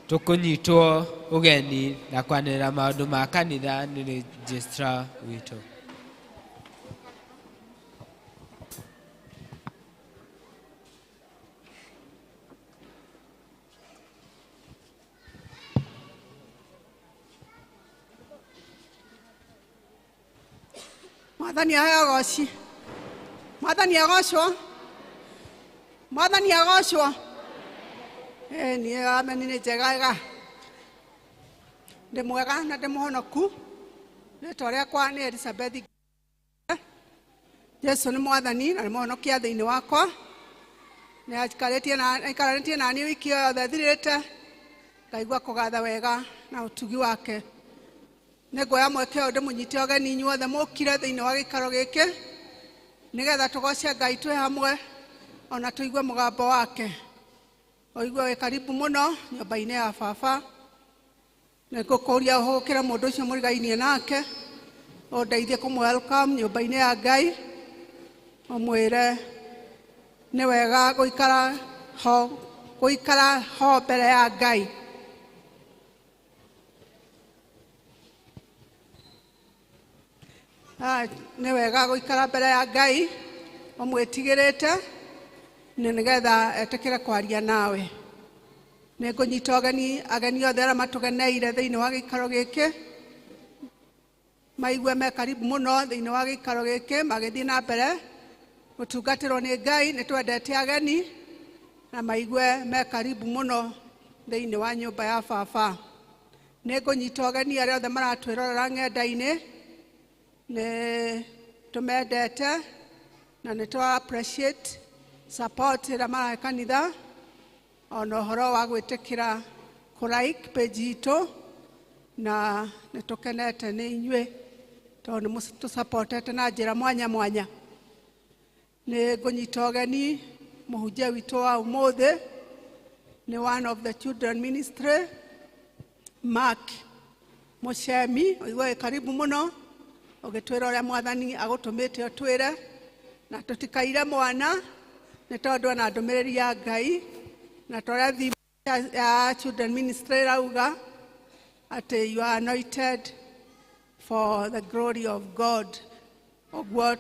Tukunyitwo ugeni na kwanĩrĩra maũndũ ma kanitha nĩ registrar witũ. Mwathani agoci. Mwathani agocwo. Mwathani agocwo. Ni ameni ni njega. Ndi mwega na ndi muhonoku. Rĩtwa rĩakwa nĩ Elizabeth. Yesu nĩ mwathani na nĩ muhonokia thĩinĩ wakwa. Nĩ aikarĩtie na niĩ wiki yothe thirĩte. Ngaigua kũgatha wega na ũtugi wake. Nĩngũoya mweke ũyũ ndĩmũnyite ũgeni inyuothe mũkire thĩinĩ wa gĩikaro gĩkĩ nĩgetha tũgoce Ngai twĩ hamwe ona tũigue mũgambo wake. Oigua wĩ karibu mũno nyũmba-inĩ ya baba. Nĩngũkũria ũhũkĩre mũndũ ũcio mũrigainie nake ũndeithie kũmwelcome nyũmba-inĩ ya Ngai. Ũmwĩre nĩ wega gũikara ho mbere ya Ngai. Nĩ wega gũikara mbere ya Ngai ũmwĩtigĩrĩte nĩgetha etĩkĩre kwaria nawe. Nĩngũnyita ageni othe arĩa matũgeneire thĩinĩ wa gĩikaro gĩkĩ maigue me karibu mũno thĩinĩ wa gĩikaro gĩkĩ magĩthiĩ na mbere gũtungatĩrwo nĩ Ngai. Nĩtwendete ageni na maigue me karibu mũno thĩinĩ wa nyũmba ya baba. Nĩngũnyita ageni arĩa othe maratwĩrorera ng'enda-inĩ. Nĩ tumendete na nĩ twa appreciate support ĩrĩa marahe kanitha ona ũhoro wa gwĩtĩkĩra kå-like page itå na nä tå kenete nä inyuä tondå nä tå supportete na njä ra mwanya mwanya. Nä ngå nyita å geni må hunjia witå wa å må thä nä one of the children ministry Mark Muchemi. Oigua wĩ karibu mũno ũgĩtwĩra ũrĩa mwathani agũtũmĩte ũtwĩre na tũtikaire mwana nĩ tondũ ena ndũmĩrĩri ya Ngai na torĩa thimũ ya children ministry rauga atĩ you are anointed for the glory of God. Ũguo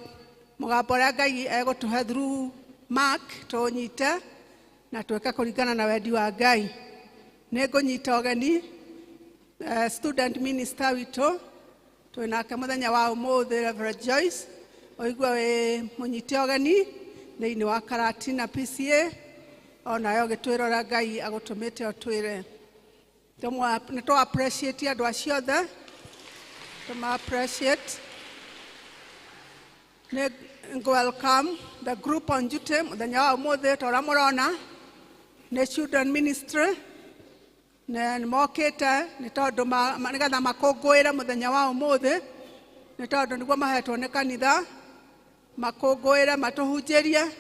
mũgambo ũrĩa Ngai egũtũhe through Mark tũũnyite na twĩke kũringana na wendi wa Ngai. Nĩ ngũnyita ũgeni student minister witũ twĩnake mũthenya wa ũmũthĩ Reverend Joyce. Oigua wĩ mũnyite ũgeni thĩinĩ wa Karatina PCA onayo ũgĩtwĩra ũrĩa Ngai agũtũmĩte ũtwĩre. Nĩ tũ appreciate andũ acio othe, tũma appreciate. Nĩ welcome the group on duty mũthenya wa ũmũthĩ ta ũrĩa mũrona nĩ children ministry na nĩ mokĩte nĩ tondũ nĩgetha makũngũĩre mũthenya wa ũmũthĩ nĩ tondũ nĩguo mahetwo nĩ kanitha makũngũĩre matũhunjĩrie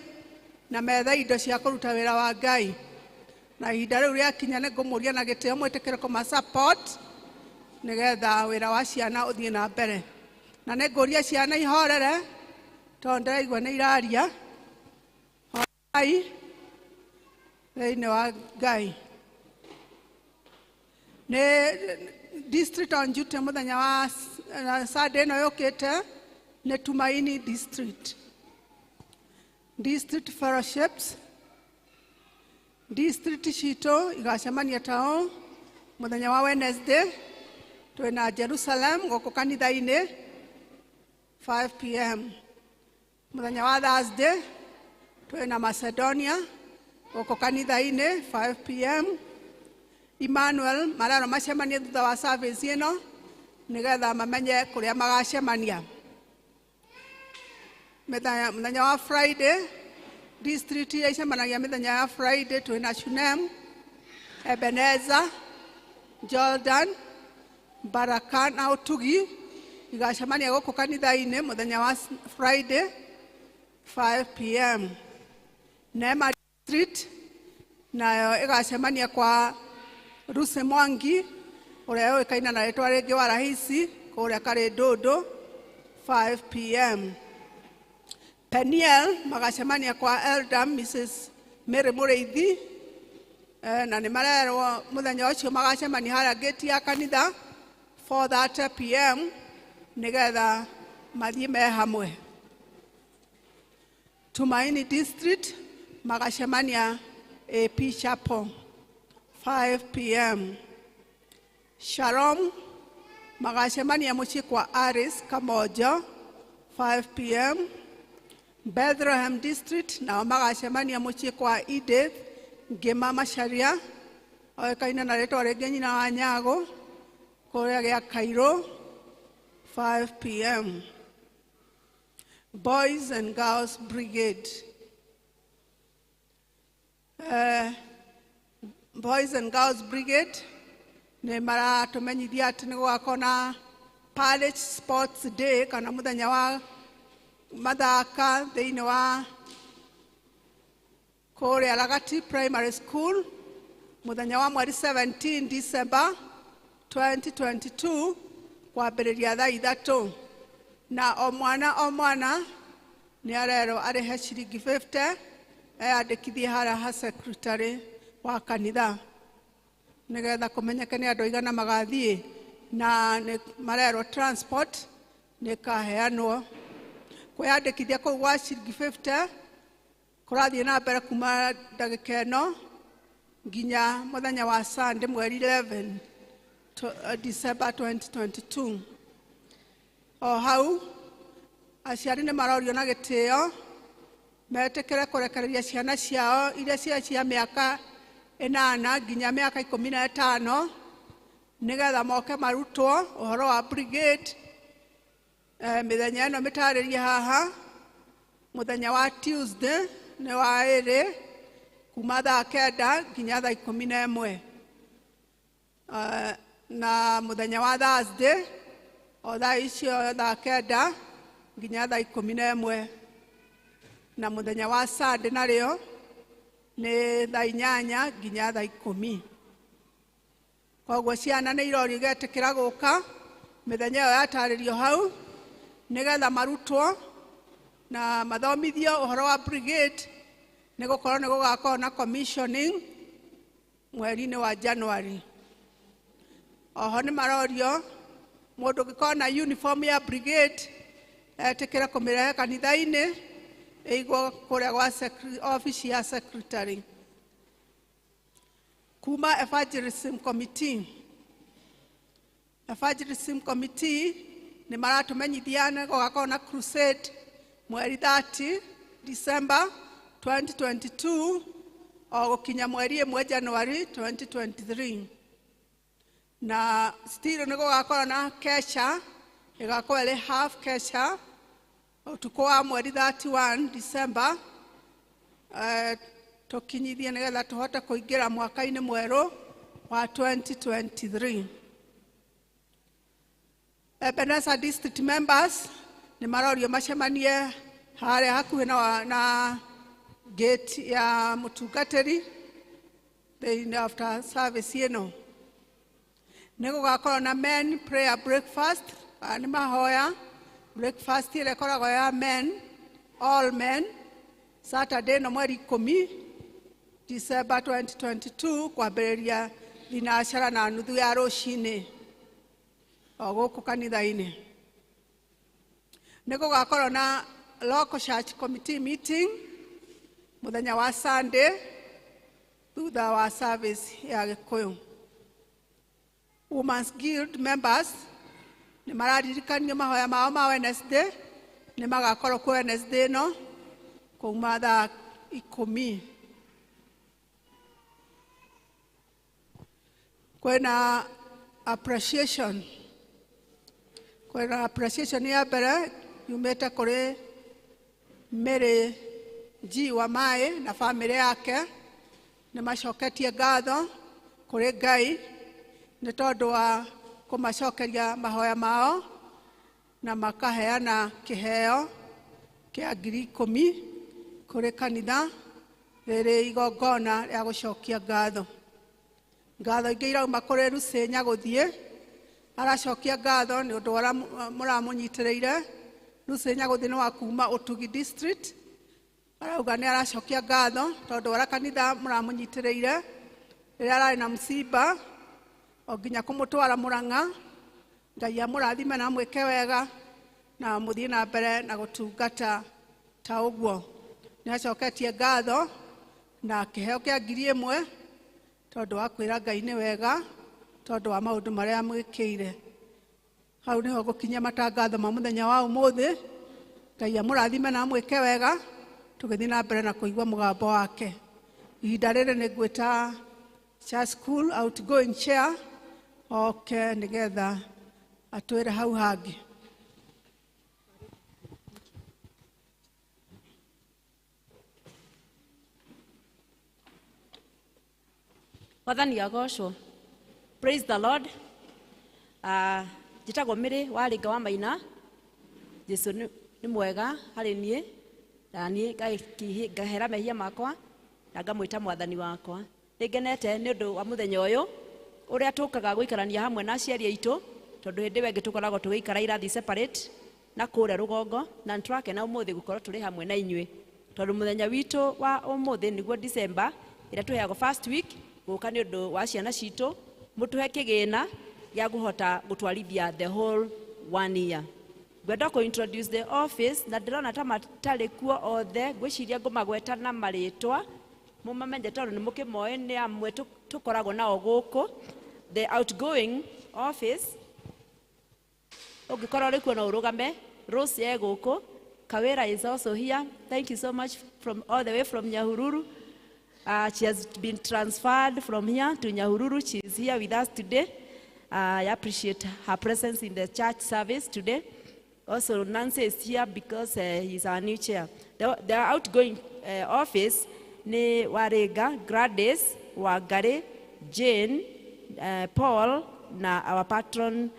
na methe indo cia kũruta wĩra wa Ngai. Na ihinda rĩu rĩakinya nĩ ngũmũria na gĩtĩo mwĩtĩkĩre kũma-support nĩgetha wĩra wa ciana ũthiĩ na mbere. Na nĩ ngũria ciana ihorere tondũ ndĩraigua nĩ iraria. Horai thĩinĩ wa Ngai. Nĩ district on duty mũthenya wa Sunday ĩno yũkĩte nĩ Tumaini district. District fellowships district citũ igacemania tao mũthenya wa Wednesday twĩna Jerusalem gũkũ kanitha-inĩ 5 p.m. Mũthenya wa Thursday twĩna Macedonia gũkũ kanitha-inĩ 5 p.m. Emmanuel mararo macemanie thutha wa service ĩno nĩgetha mamenye kũrĩa magacemania. Mũthenya wa Friday district iria icemanagia mĩthenya ya Friday twĩna Shunem, Ebenezer, Jordan, Baraka na Utugi igacemania gũkũ kanitha-inĩ mũthenya wa Friday 5 p.m. Neema district nayo igacemania kwa Ruse Mwangi ũrĩa yũĩkaine na rĩtwa rĩngĩ wa Rahisi kũrĩa karĩ Ndũndũ 5 p.m. Peniel magacemania kwa Elder Mrs. Mary Mũrĩithi na nĩ marerwo mũthenya ũcio magacemania harĩa gate ya kanitha 4:30 p.m. nĩgetha mathiĩ me hamwe. Tumaini district magacemania AP Chapel 5 p.m. Shalom magacemania mũciĩ kwa Aris Kamojo 5 p.m. Bethlehem district nao magacemania mũciĩ kwa Edith Ngĩma Macharia oĩkaine na rĩtwa rĩngĩ nyina wa Nyagũ kũrĩa gĩa Kairũ 5 p.m. Boys and Girls Brigade. Boys and Girls Brigade nĩ maratũmenyithia atĩ nĩ gũgakorwo na Parish Sports Day kana mũthenya wa mathaka thĩinĩ wa kũrĩa Ragati Primary School mũthenya wa mweri 17 December 2022 kwambĩrĩria thaa 3 na o mwana nĩ arerwo arĩhe ciringi 50 eyandĩkithie harĩa ha secretary wa kanitha nĩgetha kũmenyeke nĩ andũ aigana magathiĩ na nĩ marerwo transport nĩ kaheanwo. Kwĩyandĩkithia kũu gwa ciringi 50 kũrathiĩ na mbere kuma ndagĩka ĩno nginya mũthenya wa Sunday mweri 11 December 2022. O hau aciari nĩ marorio na gĩtĩo metĩkĩre kũrekereria ciana ciao iria cia mĩaka 8 nginya mĩaka 15 nĩgetha moke marutwo ũhoro wa brigade. Mĩthenya ĩno mĩtarĩrie haha mũthenya wa Tuesday nĩ wa 2 kuma thaa 9 nginya thaa 11. na muthenya wa Thursday o thaa icio thaa kenda nginya thaa 11 na muthenya wa Sunday narĩo nĩ thaa 8 nginya thaa 10. Koguo ciana nĩ irorio igetĩkĩra gũka mĩthenya ĩyo yatarĩrio hau nĩgetha marutwo na mathomithio ũhoro wa brigade nĩ gũkorwo nĩ gũgakorwo na commissioning mweri-inĩ wa January. Oho nĩ marorio mũndũ ũngĩkorwo na uniform ya brigade etĩkĩre kũmĩrehe kanitha-inĩ ĩigwo kũrĩa gwa office ya secretary. Kuma evangelism committee nĩ maratũmenyithia nĩ gũgakorwo na crusade mweri 30 December 2022 o gũkinya mweri 1 January 2023. Na still nĩ gũgakorwo na kesha ĩgakorwo ĩrĩ half kesha ũtukũ wa mweri 31 December tũkinyithie nĩgetha tũhote kũingĩra mwaka-inĩ mwerũ wa 2023. Ebenezer district members nĩ marorio macemanie harĩa hakuhĩ na gate ya mũtungatĩri thĩinĩ after service ĩno. Nĩ gũgakorwo na men prayer breakfast, nĩ mahoya breakfast ĩrĩa ĩkoragwo ya men, all men, Saturday no mweri 10 December 2022 kwambĩrĩria thinacara na nuthu ya rũcinĩ o gũkũ kanitha-inĩ. Nĩ gũgakorwo na local church committee meeting muthenya wa Sunday thutha wa service ya Gĩkũyũ. Women's Guild members nĩ mararirikanio mahoya mao ma Wednesday nĩ magakorwo kwa Wednesday no kuma thaa 10. Kwĩna appreciation ya mbere yumĩte kũrĩ Mary G. Wamaĩ na family yake. Nĩ macoketie ngatho kũrĩ Ngai nĩ tondũ wa kũmacokeria mahoya mao na makaheana kĩheo kĩa 10,000 kũrĩ kanitha rĩrĩ igongona rĩa gũcokia ngatho. Ngatho ingĩ irauma kũrĩ Lucy Nyagũthiĩ aracokia ngatho nĩ ũndũ ũrĩa mũramũnyitĩrĩire. Lucy Nyagũthiĩ nĩ wa kuma Ũtugi district, arauga nĩ aracokia ngatho tondũ ũrĩa kanitha mũramũnyitĩrĩire rĩrĩa ararĩ na msiba o nginya kũmũtwara Mũrang'a. Ngai amũrathime na mwĩke wega na mũthiĩ na mbere na gũtungata ta ũguo. Nĩ acoketie ngatho na kĩheo kĩa 1,000 tondũ wa kwĩra Ngai nĩ wega tondũ wa maũndũ marĩa mwĩkĩire. Hau nĩho gũkinyia matangatho ma mũthenya wa ũmũthĩ. Ngai amũrathime na mwĩke wega tũgĩthiĩ na mbere na kũigua mũgambo wake. Ihinda rĩrĩ nĩ ngwĩta Church School outgoing chair oke nĩgetha atwĩre hau hangĩ. Wathani agocwo. Praise the Lord. Njĩtagwo Mary Warĩnga wa Maina. Jesu nĩ mwega harĩ niĩ na niĩ ngahera mehia makwa na ngamwĩta mwathani wakwa. Nĩngenete nĩ ũndũ wa mũthenya ũyũ ũrĩa tũkaga gũikarania hamwe na aciari aitũ tondũ hĩndĩ ĩyo ĩngĩ tũkoragwo tũgĩikara irathi separate na kũrĩa rũgongo, na nĩtũrakena ũmũthĩ gũkorwo tũrĩ hamwe na inyuĩ tondũ mũthenya witũ wa ũmũthĩ nĩguo December ĩrĩa tũheagwo first week gũka nĩ ũndũ wa ciana citũ mũtũhe kĩgĩna gĩa kũhota gũtwarithia the whole 1 year. Ngwenda kũ-introduce the office na ndĩrona ta matarĩ kuo othe, ngwĩciria ngũmagweta na marĩtwa mũmamenye tondũ nĩ mũkĩmoĩ nĩ amwe tũkoragwo nao gũkũ. The outgoing office ũngĩkorwo ũrĩ kuo no ũrũgame. Rose gũkũ. Kawira is also here. Thank you so much from all the way from Nyahururu. She has been transferred from here to Nyahururu. She is here with us today. I appreciate her presence in the church service today. Also, Nancy is here because he's our new chair. The outgoing office ni Warĩnga, Gladys, Wangari, Jane, Paul na our patron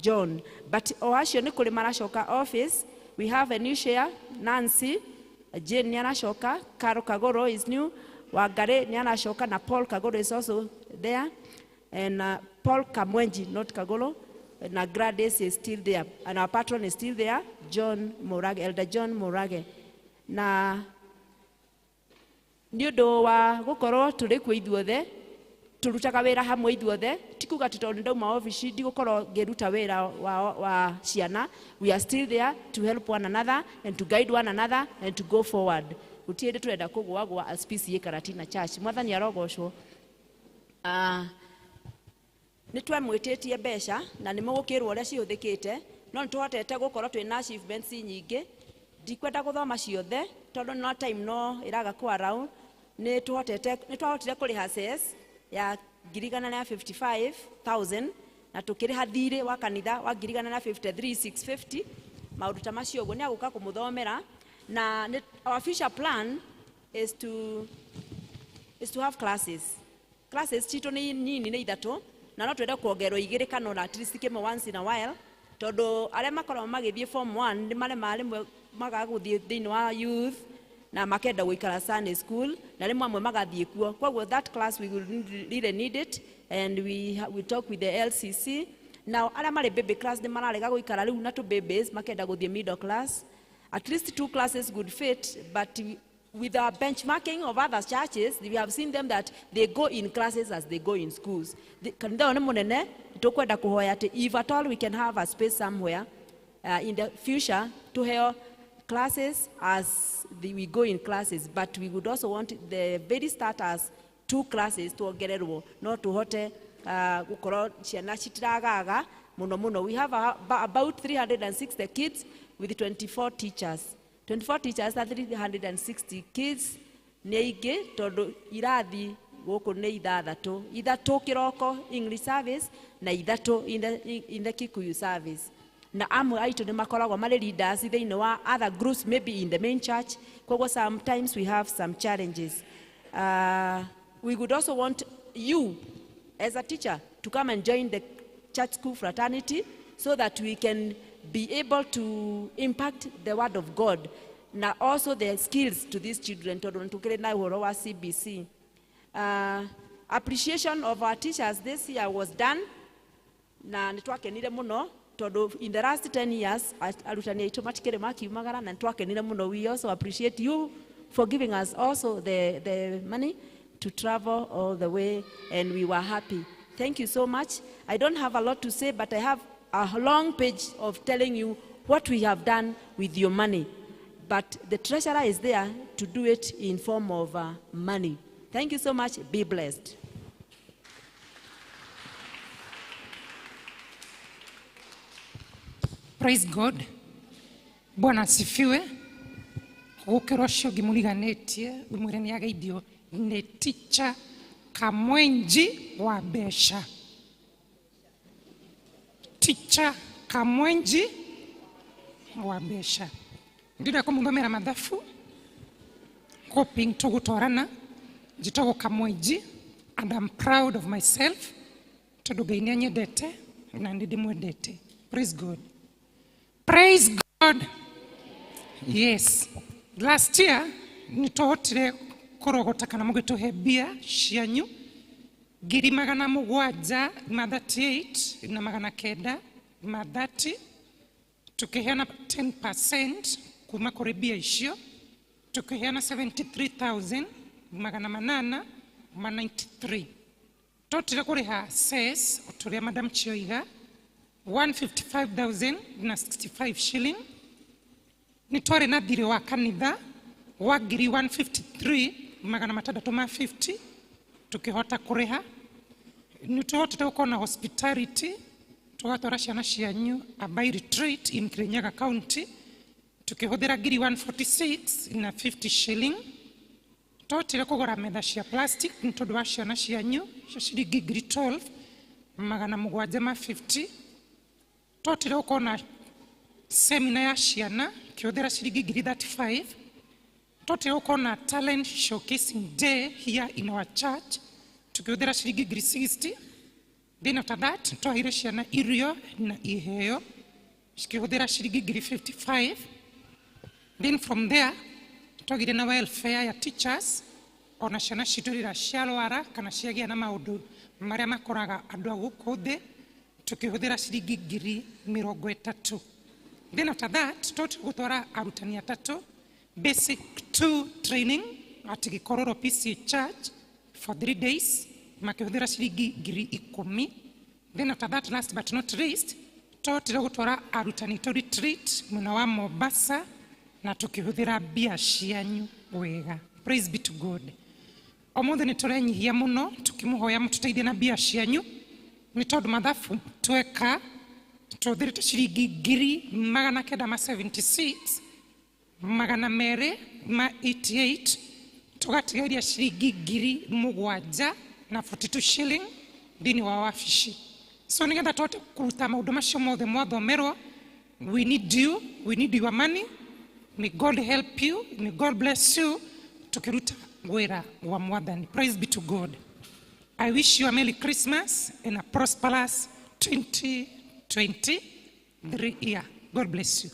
John. But oacio ni kuri maracoka office. We have a new chair, Nancy, Jane ni anacoka, Carol Kagoro is new, Wangari ni anacoka, na Paul Kagoro is also there, and Paul Kamwenji, not Kagoro, na Gladys is still there, and our patron is still there, John Morage, Elder John Morage. Na ni undu wa gukorwo turi ku ithuothe turutaga wira hamwe ithuothe tikuga titondu ndauma office ndigukorwo ngiruta wira wa ciana. We are still there to help one another and to guide one another and to go forward. Gutiende turenda kugwagwa as PCA Karatina Church. Mwathani arogocwo. Nitwamwititie mbeca na nimugukirwo uria cihuthikite no nituhotete gukorwo twina achievements nyingi. Ndikwenda guthoma ciothe tondu no time no iraga ku around. Nitwahotire kuriha cess ya 55,000 na tukiriha thirĩ wa kanitha wa 53,650. Maundu ta macio uguo ni aguka kumuthomera na our future plan is to have classes. Classes chitu ni nini ni ithatu na no twende kuongerwo 2 kana at least kimwe once in a while tondu aria makorwo magithie form 1 ni marimwe magaguthie thiini wa youth na makenda guikara Sunday school na rimwe amwe magathie kuo. Kwa that class we will really need it, and we talk with the LCC. Now aria mari baby class ni mararega guikara riu na tu babies makenda guthie middle class. At least 2 classes would fit, but with our benchmarking of other churches, we have seen them that they go in classes as they go in schools. Kanitha ni munene tukwenda kuhoya ati if at all we can have a space somewhere in the future to have classes as we go in classes, but we would also want the very start as 2 classes to ongererwo no tuhote gukorwo ciana citiragaga muno. We have about 360 kids with 24 teachers. 24 teachers are 360 kids. Ni aingi tondu irathi guku ni ithatu kiroko English service na ithatu in the Kikuyu service. Na amwe aitu ni makoragwo mari leaders thiini wa other groups maybe in the main church. Kwa sometimes we have some challenges. We would also want you as a teacher to come and join the church school fraternity so that we can be able to impact the word of God na also the skills to these children tondu tukire na uhoro wa CBC. Appreciation of our teachers this year was done na nitwakenire muno tondu in the last 10 years arutani aitu matikire makiumagara na nitwakenire muno. We also appreciate you for giving us also the money to travel all the way, and we were happy. Thank you so much. I don't have a lot to say, but I have a long page of telling you what we have done with your money. But the treasurer is there to do it in form of money. Thank you so much. Be blessed. Praise God. Bwana asifiwe. Gukero cio ngimuriganitie mwire ni ageithio ni teacher Kamwenji wa Besha. Teacher Kamwenji wa Besha. Ndira kumuthomera mathabu hoping tugutorana njitogo Kamwenji, and I'm proud of myself tondu Ngai ni nyendete na ndi mwendete. Praise God. Praise God. Yes. Last year nitohotire korogota kana mugituhe bia cianyu 738 na 930 tukiheana 10% kuma kuri bia icio tukiheana 73,893 totire kuriha cess uturia Madam Chioiga 155,065 shilling. Nitware na thiri wa kanitha wa 153,650 tukihota kuriha. Nituhotete gukona hospitality tugatwara ciana cianyu Abai retreat in Kirinyaga County tukihuthira 146,50 shilling. Totire kugura metha cia plastic nitondu wa ciana cianyu cia ciringi 12,750. Totire gukona seminar ya ciana kihuthira ciringi 35. Totire gukona talent showcasing day here in our church tukihũthĩra ciringi ngiri 60. Then after that twahire ciana irio na iheo cikihũthĩra ciringi ngiri 55. Then from there twagire na welfare ya teachers ona ciana citũ rĩrĩa ciarwara kana ciagĩa na maũndũ marĩa makoraga andũ a gũkũ thĩ tukihũthĩra ciringi ngiri 30. Then after that tũgũtwara arutani atatũ basic 2 training at Gikororo PCA Church for 3 days makihũthĩra ciringi ngiri 10. Then after that last but not least tũgũtwara arutani to retreat mwena wa Mombasa na tukihũthĩra mbia cianyu wega. Praise be to God. Ũmũthĩ nĩ tũrenyihia mũno tukimũhoya mũtũteithie na mbia cianyu nĩ tondũ mathabu tweka tũhũthĩrĩte ciringi ngiri 976 magana merĩ ma 88 tũgatigaria ciringi ngiri 7 na 42 shilling thĩinĩ wa wabici. So nĩgetha tũhote kũruta maũndũ macio mothe mwathomerwo, we need you, we need your money. May God help you, may God bless you tukiruta wĩra wa Mwathani. Praise be to God. I wish you a Merry Christmas and a prosperous 2023 year. God bless you.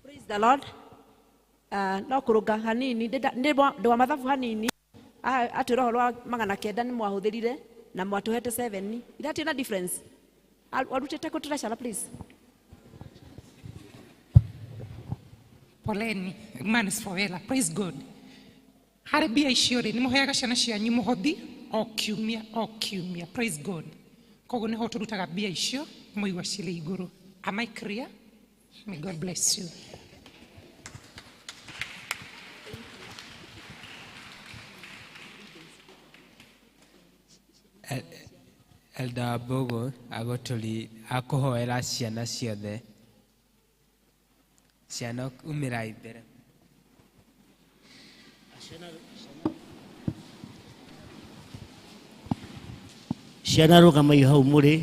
Praise the Lord. No kuruga hanini ndi wa mathabu hanini ati roho rwa 900 ni mwahũthĩrire na mwatũhete 7. Ithati na difference. Warutĩte kũ treasure please. Poleni, man is forever. Praise God. Harĩ mbia icio rĩ nĩ mũheaga ciana cianyu mũhothi o kiumia. Praise God. Koguo nĩho tũrutaga mbia icio mũigua cirĩ igũrũ. Am I clear? May God bless you. Elder Bogo akũhoera ciana ciothe. Ciana umĩra imbere. Ciana rũgamai hau mũrĩ,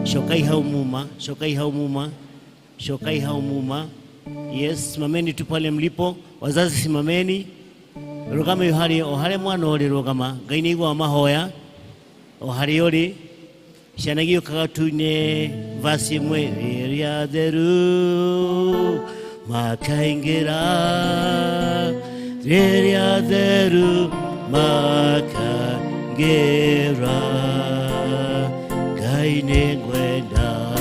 cokai hau muma, cokai hau muma, cokai hau muma. Yes, simameni tu pale mlipo. Wazazi simameni. Rũgamai harĩ o harĩa mwana ũrĩ rũgama. Ngai nĩ aiguaga mahoya. O harĩa ũrĩ. Ciana gĩũkaga tune verse 1 rĩrĩa theru makaingĩra, rĩrĩa theru makaingĩra, Ngai nĩ ngwenda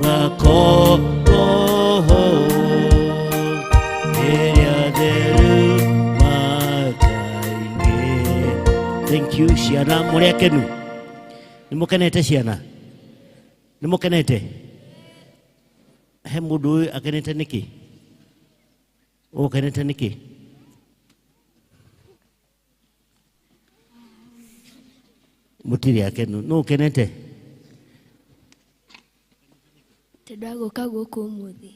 gako rĩrĩa theru makaingĩra. Thank you ciana, mũrĩ akenu? Nĩmũkenete ciana? Nĩmũkenete? He mũndũ ũyũ akenete nĩkĩ? Ũkenete nĩkĩ? Mũtirĩ akenu. Nũ ũkenete? Tũndagũka gũkũ ũmũthĩ.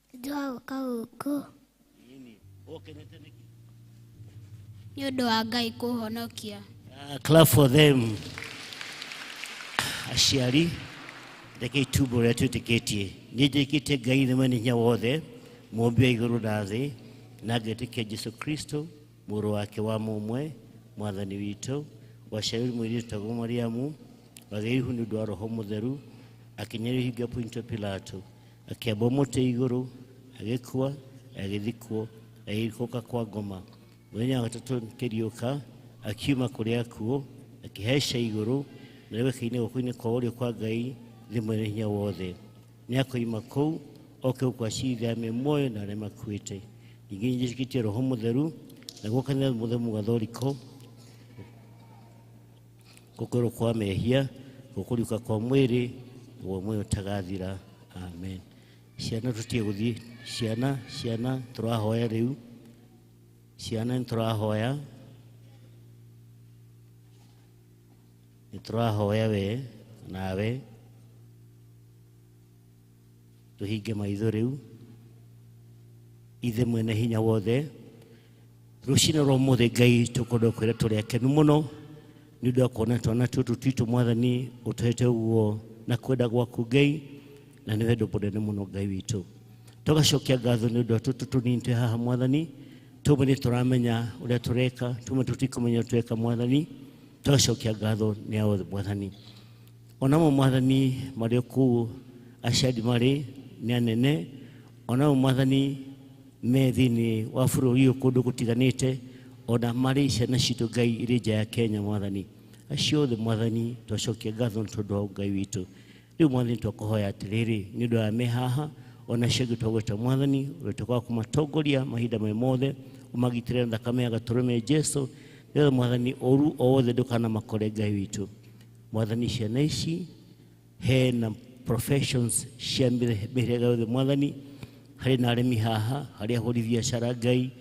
Tũndagũka gũkũ. Ũkenete nĩkĩ? Nĩ ũndũ wa Ngai kũhonokia. Clap for them. Aciari, reke itumbũ rĩrĩa twĩtĩkĩtie. Nĩ njĩtĩkĩtie Ngai nĩ mwene hinya wothe, mũmbi wa igũrũ na thĩ, na ngetĩkia Jesũ Kristo, mũrũ wake wa mũmwe, Mwathani witũ, waciarĩirwo mũirĩtu wĩtagwo Mariamu, wagĩirwo nĩ ũndũ wa Roho Mũtheru, akinyĩrĩrio hingo Pontio Pilato, akĩambwo mũtĩ igũrũ, agĩkua, agĩthikwo, agĩikũka kwa ngoma. Mũthenya wa gatatũ akĩriũka, akiuma kũrĩ akuũ, akĩhaica igũrũ, na rĩu akainĩra guoko-inĩ kwa ũrĩo kwa Ngai thĩ mwene hinya wothe. Nĩ akoima kũu, oke gũkũ aciithamie muoyo na arĩa makuĩte. Ningĩ nĩ njĩtĩkĩtie Roho Mũtheru, naguo kanitha mũthemu gathoriko, gũkũĩrwo kwa mehia, gũkũriũka kwa mwĩrĩ, guo muoyo ũtagathira. Amen. Ciana tũtige gũthiĩ. Ciana tũrahoya rĩu. Ciana nĩtũrahoya. Nĩtũrahoya we nawe. Tũhinge maitho rĩu. Ithe mwene hinya wothe, rucina rwa muthe Ngai tukondo kwira turi akenu muno ni ndu akona twana tutu twitu Mwathani utete uguo na kwenda gwaku Ngai na ni wendo munene muno Ngai witu tugacokia ngatho ni ndu tutu tuninte haha Mwathani tume ni turamenya uria tureka tume tutikumenya tureka Mwathani tugacokia ngatho ni awo Mwathani onamo Mwathani mari ku ashadi mari ni anene onamo Mwathani me thini wa bururi kundu gutiganite ona mari ciana citu Ngai iri nja ya Kenya Mwathani acio othe Mwathani tucokie ngatho tondu wa Ngai witu riu Mwathani twakuhoya atiriri ni ndu ya me haha ona cio twagweta Mwathani uritwa kumatongoria mahinda mothe umagitire thakame ya gaturume Jesu ndio Mwathani oru othe ndukana makore Ngai witu Mwathani ciana ici he na professions cia mĩhĩrĩga yothe Mwathani hari na arĩmi haha hari ahũri biacara Ngai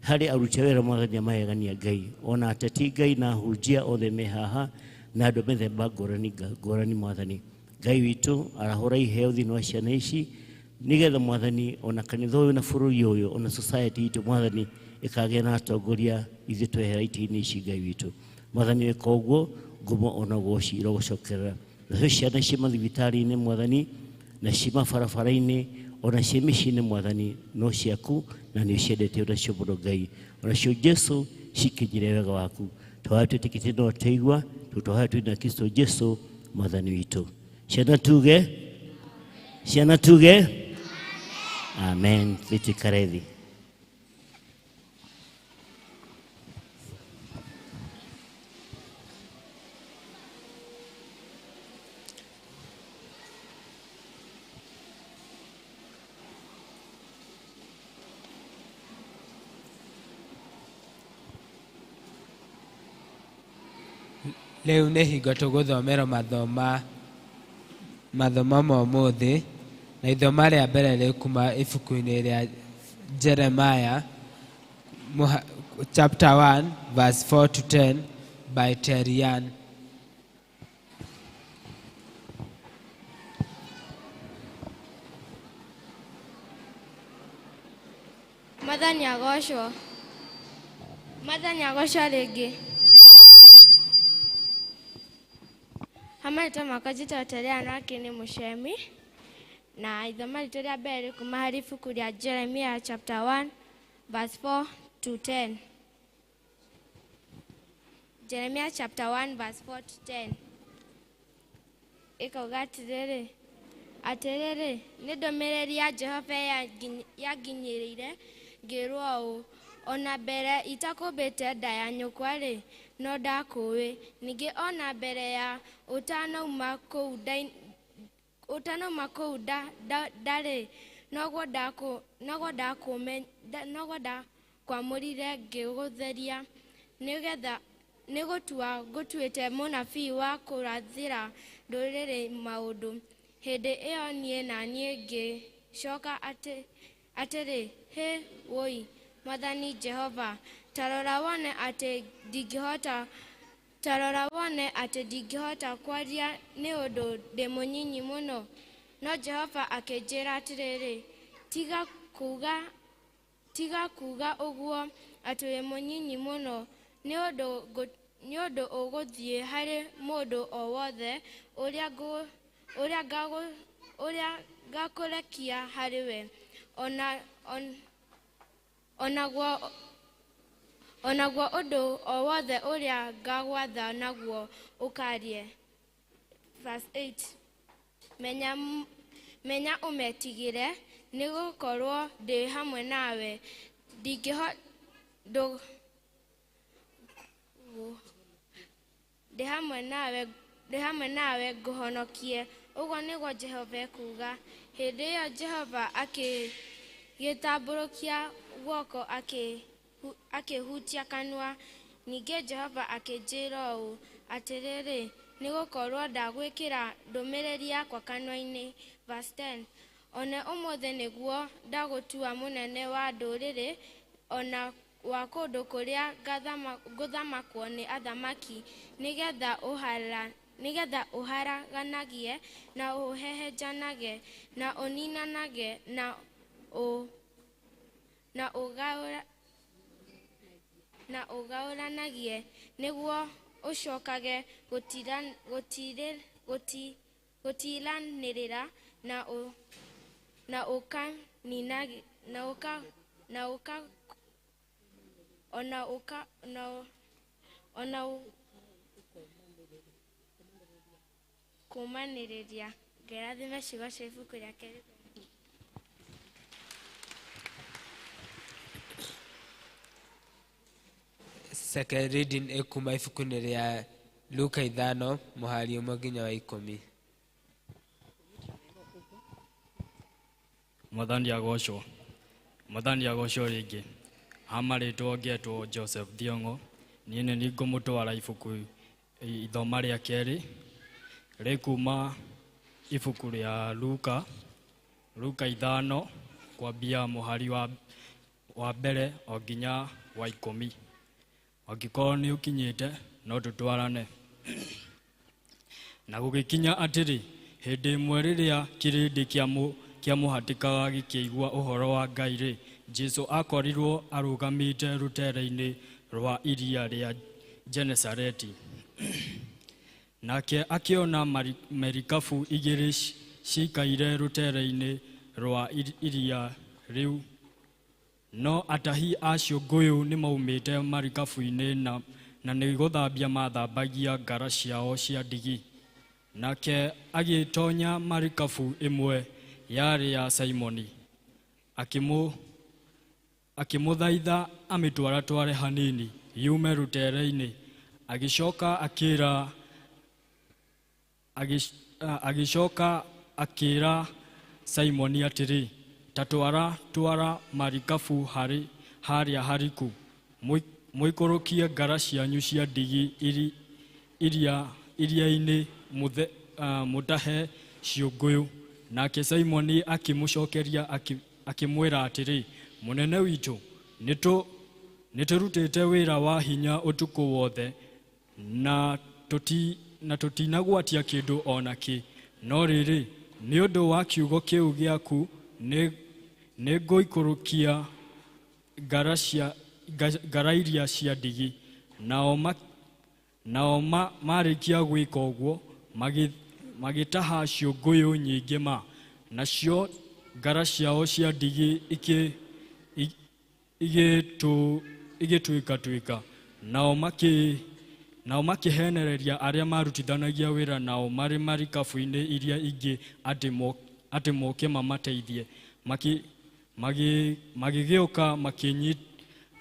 hari aruti wĩra Mwathani amahegania Ngai ona ateti Ngai na ahunjia othe me haha na andũ mĩthemba ngũrani Mwathani Ngai witũ arahũra iheo thĩinĩ wa ciana ici nigetha Mwathani ona kanitha ũyũ na bũrũri ũyũ ona society itũ Mwathani ĩkagĩa na atongoria ithuĩ twehera itĩ-inĩ ici Ngai witũ Mwathani wĩka ũguo ngumo ona gũci irogũcokerera nacio ciana ci mathibitarĩ-inĩ Mwathani na ci mabarabara-inĩ ona ci mĩciĩ-inĩ Mwathani no ciaku na nĩ ũciendete ũnacio mũno Ngai onacio Jesu cikinyire wega waku twahoya twĩtĩkĩtie no ũteigua tũtwahoya twĩna Kristo Jesu Mwathani witũ ciana tuge amen twĩtĩkare thĩ Leo nĩ hingo tũgũthomera mathoma ma ũmũthĩ na ithoma rĩa mbere rĩkuma ibuku-inĩ rĩa Jeremiah chapter 1 verse 4 to 10 by Terian. Mwathani agocwo rĩngĩ. Hamwe makajita Terian wake ni Mushemi na ithoma ritũ rĩa mbere kuma harĩ ibuku rĩa Jeremiah chapter 1 verse 4 to 10. Jeremiah chapter 1 verse 4 to 10. Ikauga atĩrĩrĩ nĩ ndũmĩrĩri ya Jehova yanginyĩrĩire ngĩrwo ũũ ona mbere itakũmbĩte nda ya nyũkwa-rĩ no ndakũĩ ningĩ ona mbere ya ũtanauma kũu ndarĩ noguo ndakwamũrire ngĩgũtheria nĩgũtua ngũtuĩte mũnabii wa kũrathĩra ndũrĩrĩ maũndũ hĩndĩ ĩyo niĩ ngĩcoka atĩrĩ hĩ woi Mwathani Jehova tarora wone atĩ ndingĩhota kwaria nĩ ũndũ ndĩ mũnyinyi mũno no Jehova akĩnjĩra atĩrĩrĩ tiga kuga ũguo atĩ wĩ mũnyinyi mũno nĩ ũndũ ũgũthiĩ harĩ mũndũ o wothe ũrĩa ngakũrekia harĩ we onaguo ũndũ o wothe ũrĩa ngagwatha naguo ũkarie. Verse 8. Menya ũmetigĩre nĩgũkorwo ndĩ hamwe nawe ndĩ hamwe nawe ngũhonokie ũguo nĩguo Jehova ekuga. Hĩndĩ ĩyo Jehova agĩtambũrũkia guoko akĩhutia kanua ningĩ Jehova akĩnjĩra ũũ atĩrĩrĩ nĩgũkorwo ndagwĩkĩra ndũmĩrĩri yakwa kanua-inĩ. Verse 10. Ona ũmũthĩ nĩguo ndagũtua mũnene wa ndũrĩrĩ ona wa kũndũ kũrĩa ngũthamakwo nĩ athamaki nĩgetha ũharaganagie na ũhehenjanage na ũninanage na na ũgaũranagie nĩguo ũcokage gũtiranĩrĩra na kumanĩrĩria. Ngerathime ciugo cia ibuku rĩa kerĩ. Second reading ekuma ibuku-inĩ rĩa Luka 5 mũhari 1 nginya wa 10. Mwathani agocwo rĩngĩ. Amarĩtwo ngetwo Joseph Thiong'o. Niĩ nĩ ngũmũtwara ibuku ithoma rĩa kerĩ rĩkuma ibuku rĩa Luka 5 kwambia mũhari wa mbere o nginya wa 10. Angĩkorwo nĩ ũkinyĩte no tũtwarane. Na gũgĩkinya atĩrĩ, hĩndĩ ĩmwe rĩrĩa kĩrĩndĩ kĩa mũhatĩkaga gĩkĩigua ũhoro wa Ngai-rĩ, Jesũ akorirwo arũgamĩte rũtere-inĩ rwa iria rĩa Genesareti. Nake akĩona marikabu igĩrĩ ciikaire rũtere-inĩ rwa iria rĩu. No atahi acio ngũyũ nĩ maumĩte marikabu-inĩ na nĩ gũthambia mathambagia ngara ciao cia ndigi. Nake agĩtonya marikabu ĩmwe yarĩ ya Simoni, akĩmũthaitha amĩtware hanini yume rũtere-inĩ. Agĩcoka akĩra Simoni atĩrĩ, ta twara marikabu harĩa hariku, mũikũrũkie ngara cianyu cia ndigi iria-inĩ mũtahe ciũngũyũ. Nake Simoni akĩmũcokeria akĩmwĩra atĩrĩ, mũnene witũ, nĩtũrutĩte wĩra wa hinya ũtukũ wothe na tũtinagwatia kĩndũ ona kĩ, no rĩrĩ nĩ ũndũ wa kiugo kĩu gĩaku nĩ ngũikũrũkia ngara iria cia ndigi. Nao marĩkia gwĩka ũguo magĩtaha ciũngũyũ nyingĩ nacio ngara ciao cia ndigi igĩtuĩka. Nao makĩhenereria arĩa marutithanagia wĩra nao marĩ marikabu-inĩ iria ingĩ atĩ moke mamateithie. Magĩgĩũka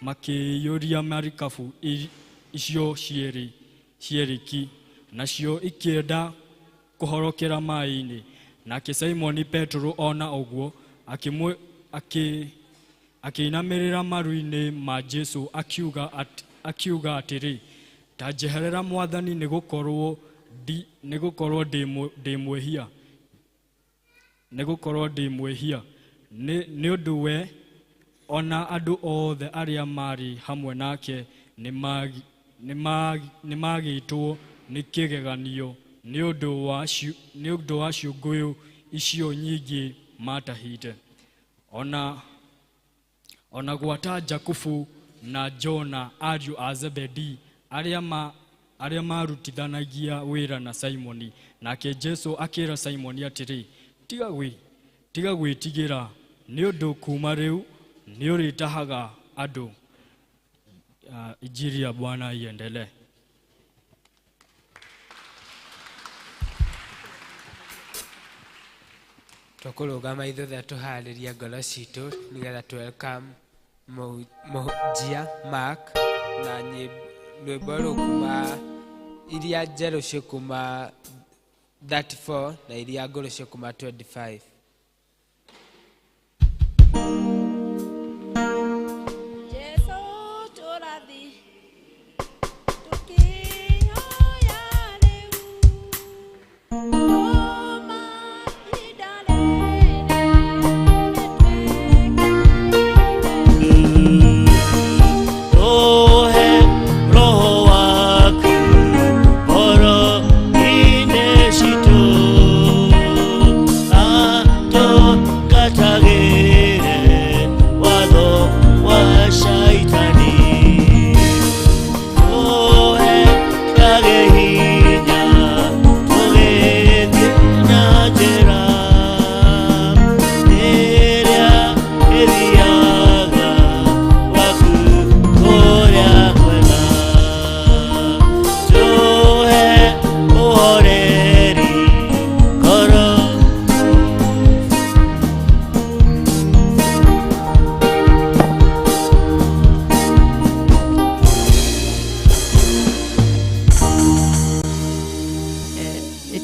makĩiyũria marikabu icio cierĩki, nacio ikĩenda kũhorokera maĩ-inĩ. Nake Simoni Petro ona ũguo akĩinamĩrĩra maru-inĩ ma Jesũ akiuga atĩrĩ, ta njeherera Mwathani, nĩgũkorwo ndĩ mwĩhia, nĩ ũndũ we ona andũ othe arĩa marĩ hamwe nake nĩ magĩtwo nĩ kĩgeganio nĩ ũndũ wa ciũngũyũ icio nyingĩ matahĩte. Ona gwata Jakubu na Jona ariũ a Zebedi arĩa marutithanagia wĩra na Simoni. Nake Jesũ akĩra Simoni atĩrĩ, tiga gwĩtigĩra, nĩ ũndũ kuma rĩu nĩ ũrĩtahaga andũ. Injili ya Bwana iendelee. Tũkũrũgama ithuothe tũharĩria ngoro citũ nĩgetha welcome Mũhunjia Mark na rwĩmbo rũkuma iria njerũ ciokuma 34 na iria ngũrũ ciokuma 25. Ah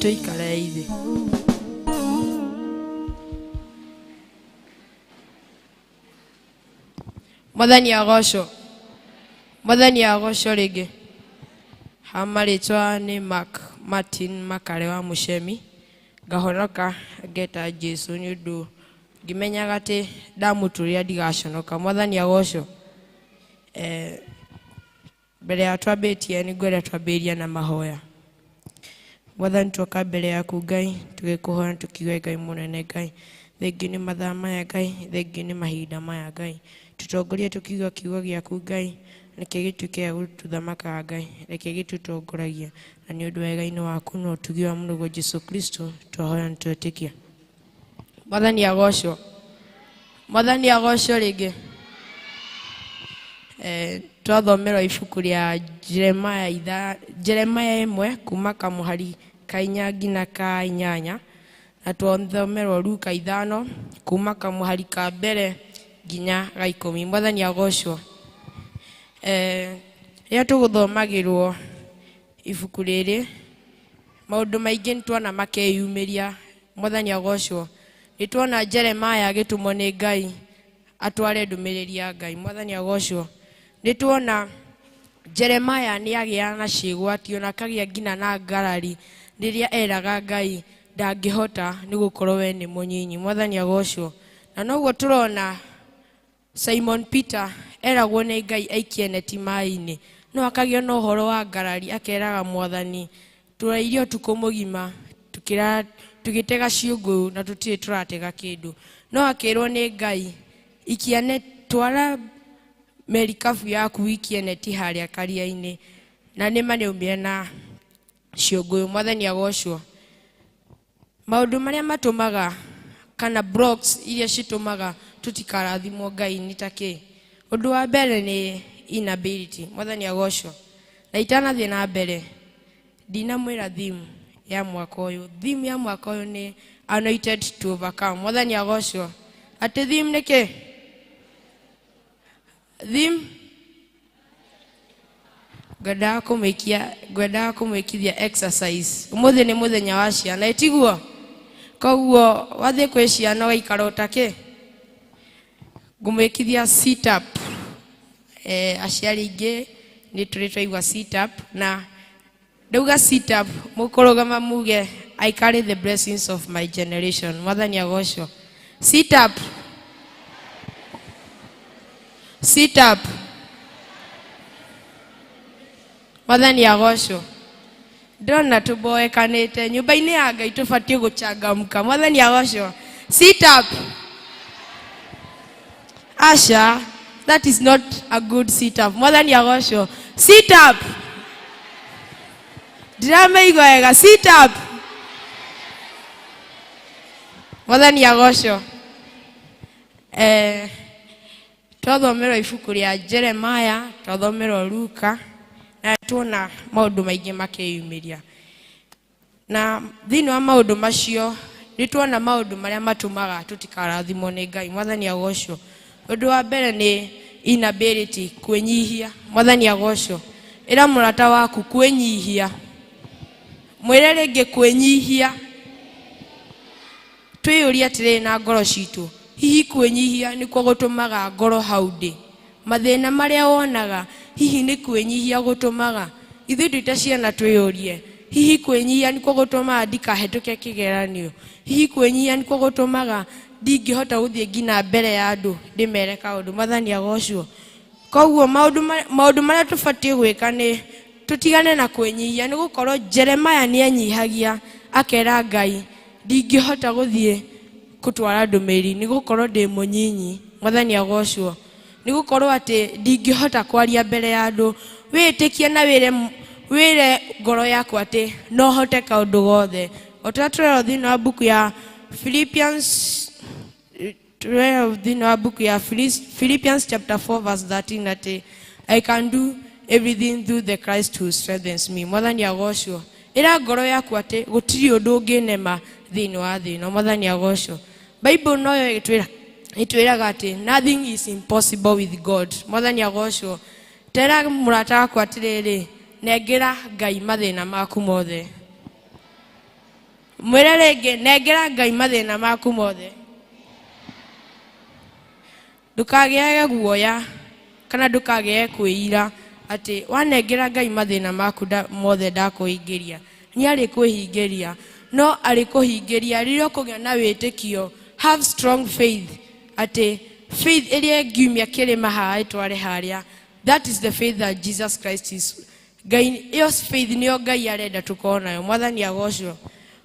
tuikare ithe. Mwathani agocwo. Mwathani agocwo rĩngĩ. Hamarĩtwa nĩ Martin Makare wa Mũcemi. Ngahonoka ngeta Jesu nĩ ũndũ ngimenyaga atĩ ndamũtũria ndigaconoka. Mwathani agocwo. Mbere ya twambĩtie nĩ ngwenda twambĩrĩrie na mahoya. Mwathani twoka mbere yaku Ngai tũgĩkũhoya tũkiuga Ngai mũnene Ngai. Thengiũ nĩ mathaa maya Ngai, thengiũ nĩ mahinda maya Ngai. Tũtongorie tũkiuga kiugo gĩaku Ngai, reke gĩtuĩke gĩa gũtũthamakaga Ngai, reke gĩtũtongoragie na nĩ ũndũ wega-inĩ waku na ũtugi wa mũnũgũ Jesu Kristo twahoya na twetĩkia. Mwathani agocwo. Mwathani agocwo rĩngĩ. Twathomerwo ibuku rĩa Jeremaya 1 kuma kamũhari ka 4 nginya ka 8 na twathomerwo Luka 5 kuma kamũhari ka mbere nginya ga 10. Mwathani agocwo. Rĩrĩa tũgũthomagĩrwo ibuku rĩrĩ maũndũ maingĩ nĩtuona makeyumĩria. Mwathani agocwo. Nĩtuona Jeremaya agĩtũmwo nĩ Ngai atware ndũmĩrĩri ya Ngai. Mwathani agocwo. Nĩtuona Jeremaya nĩagĩa na ciĩgwatio na akagĩa nginya na ngarari rĩrĩa eraga Ngai ndangĩhota nĩgũkorwo we nĩ mũnyinyi. Mwathani agocwo. Na noguo tũrona Simon Peter eragwo nĩ Ngai aikie neti maĩ-inĩ, no akagĩa na ũhoro wa ngarari akeraga Mwathani tũrairio ũtukũ mũgima tũgĩtega ciũngũ na tũtirĩ tũratega kĩndũ. No akĩrwo nĩ Ngai ikia neti, twara merikabu yaku ikie neti harĩa karia-inĩ, na nĩma nĩaumire na ciũngũ. Mwathani agocwo. Maũndũ marĩa matũmaga kana blocks iria citũmaga tũtikarathimwo Ngai nĩ ta kĩ? Ũndũ wa mbere nĩ inability. Mwathani agocwo. Na itanathiĩ na mbere ndinamwĩra theme ya mwaka ũyũ. Theme ya mwaka ũyũ nĩ anointed to overcome. Mwathani agocwo. Atĩ theme nĩ kĩ? Theme ngwendaga kũmwĩkithia exercise. Ũmũthĩ nĩ mũthenya wa ciana ĩtiguo. Koguo wathiĩ kwĩ ciana ũgaikara ũtakĩ ngũmwĩkithia sit up. Aciari ingĩ nĩ tũrĩ twaigua sit up, na ndauga sit up mũkũrũgama muge I carry the blessings of my generation. Mwathani agocwo. Sit up. Sit up. Mwathani agocwo. Ndona tũboekanĩte nyũmba-inĩ ya Ngai tũbatiĩ gũchangamka. Mwathani agocwo. Sit up. Asha, that is not a good sit up. Mwathani agocwo. Sit up. Ndirameigua wega. Sit up. Mwathani agocwo. Twathomerwo ibuku rĩa Jeremaya, twathomerwo Luka, na tuona maũndũ maingĩ makeyumĩria. Na thĩinĩ wa maũndũ macio nĩtuona maũndũ marĩa matũmaga tũtikarathimwo nĩ Ngai. Mwathani agocwo. Ũndũ wa mbere nĩ inability, kwĩnyihia. Mwathani agocwo. Ĩra mũrata waku kwĩnyihia. Mwĩre rĩngĩ kwĩnyihia. Twĩyũrie atĩrĩ na ngoro citũ, hihi kwĩnyihia nĩkuo gũtũmaga ngoro hau ndĩ? Mathĩna marĩa wonaga hihi nĩ kwĩnyihia gũtũmaga? Ithuĩ twĩ ta ciana twĩyũrie, hihi kwĩnyihia nĩkuo gũtũmaga ndikahĩtũke kĩgeranio? Hihi kwĩnyihia nĩkuo gũtũmaga ndingĩhota gũthiĩ nginya mbere ya andũ ndĩmere kaũndũ? Mwathani agocwo. Koguo maũndũ marĩa tũbatiĩ gwĩka nĩ tũtigane na kwĩnyihia, nĩgũkorwo Jeremaya nĩanyihagia akera Ngai ndingĩhota gũthiĩ kũtwara ndũmĩrĩri nĩgũkorwo ndĩ mũnyinyi. Mwathani agocwo. Nĩgũkorwo atĩ ndingĩhota kwaria mbere ya andũ. Wĩtĩkie na wĩre ngoro yaku atĩ no hote kaũndũ gothe. Otatũreo thĩinĩ wa buku ya Philippians chapter 4 verse 13 atĩ I can do everything through the Christ who strengthens me. Mwathani agocwo. Ĩra ngoro yaku atĩ gũtirĩ ũndũ ũngĩnema thĩinĩ wa thĩ ĩno. Mwathani agocwo. Bible noyo ĩtwĩraga atĩ nothing is impossible with God. Mwathani agocwo. Tera mũrata waku atĩrĩrĩ, nengera Ngai mathĩna maku mothe. mwĩre rĩngĩ nengera Ngai mathĩna maku mothe. Ndũkagĩage guoya kana ndũkagĩe kwĩira atĩ wanengera Ngai mathĩna maku mothe ndakũhingĩria. Nĩ arĩkwĩhingĩria, no arĩkũhingĩria rĩrĩa ũkũgĩa na wĩtĩkio. Have strong faith atĩ faith ĩrĩa ngiumia kĩrĩma haha ĩtware harĩa. That is the faith that Jesus Christ is. Ngai ĩyo faith nĩyo Ngai arenda tũkorwo nayo. Mwathani agocwo.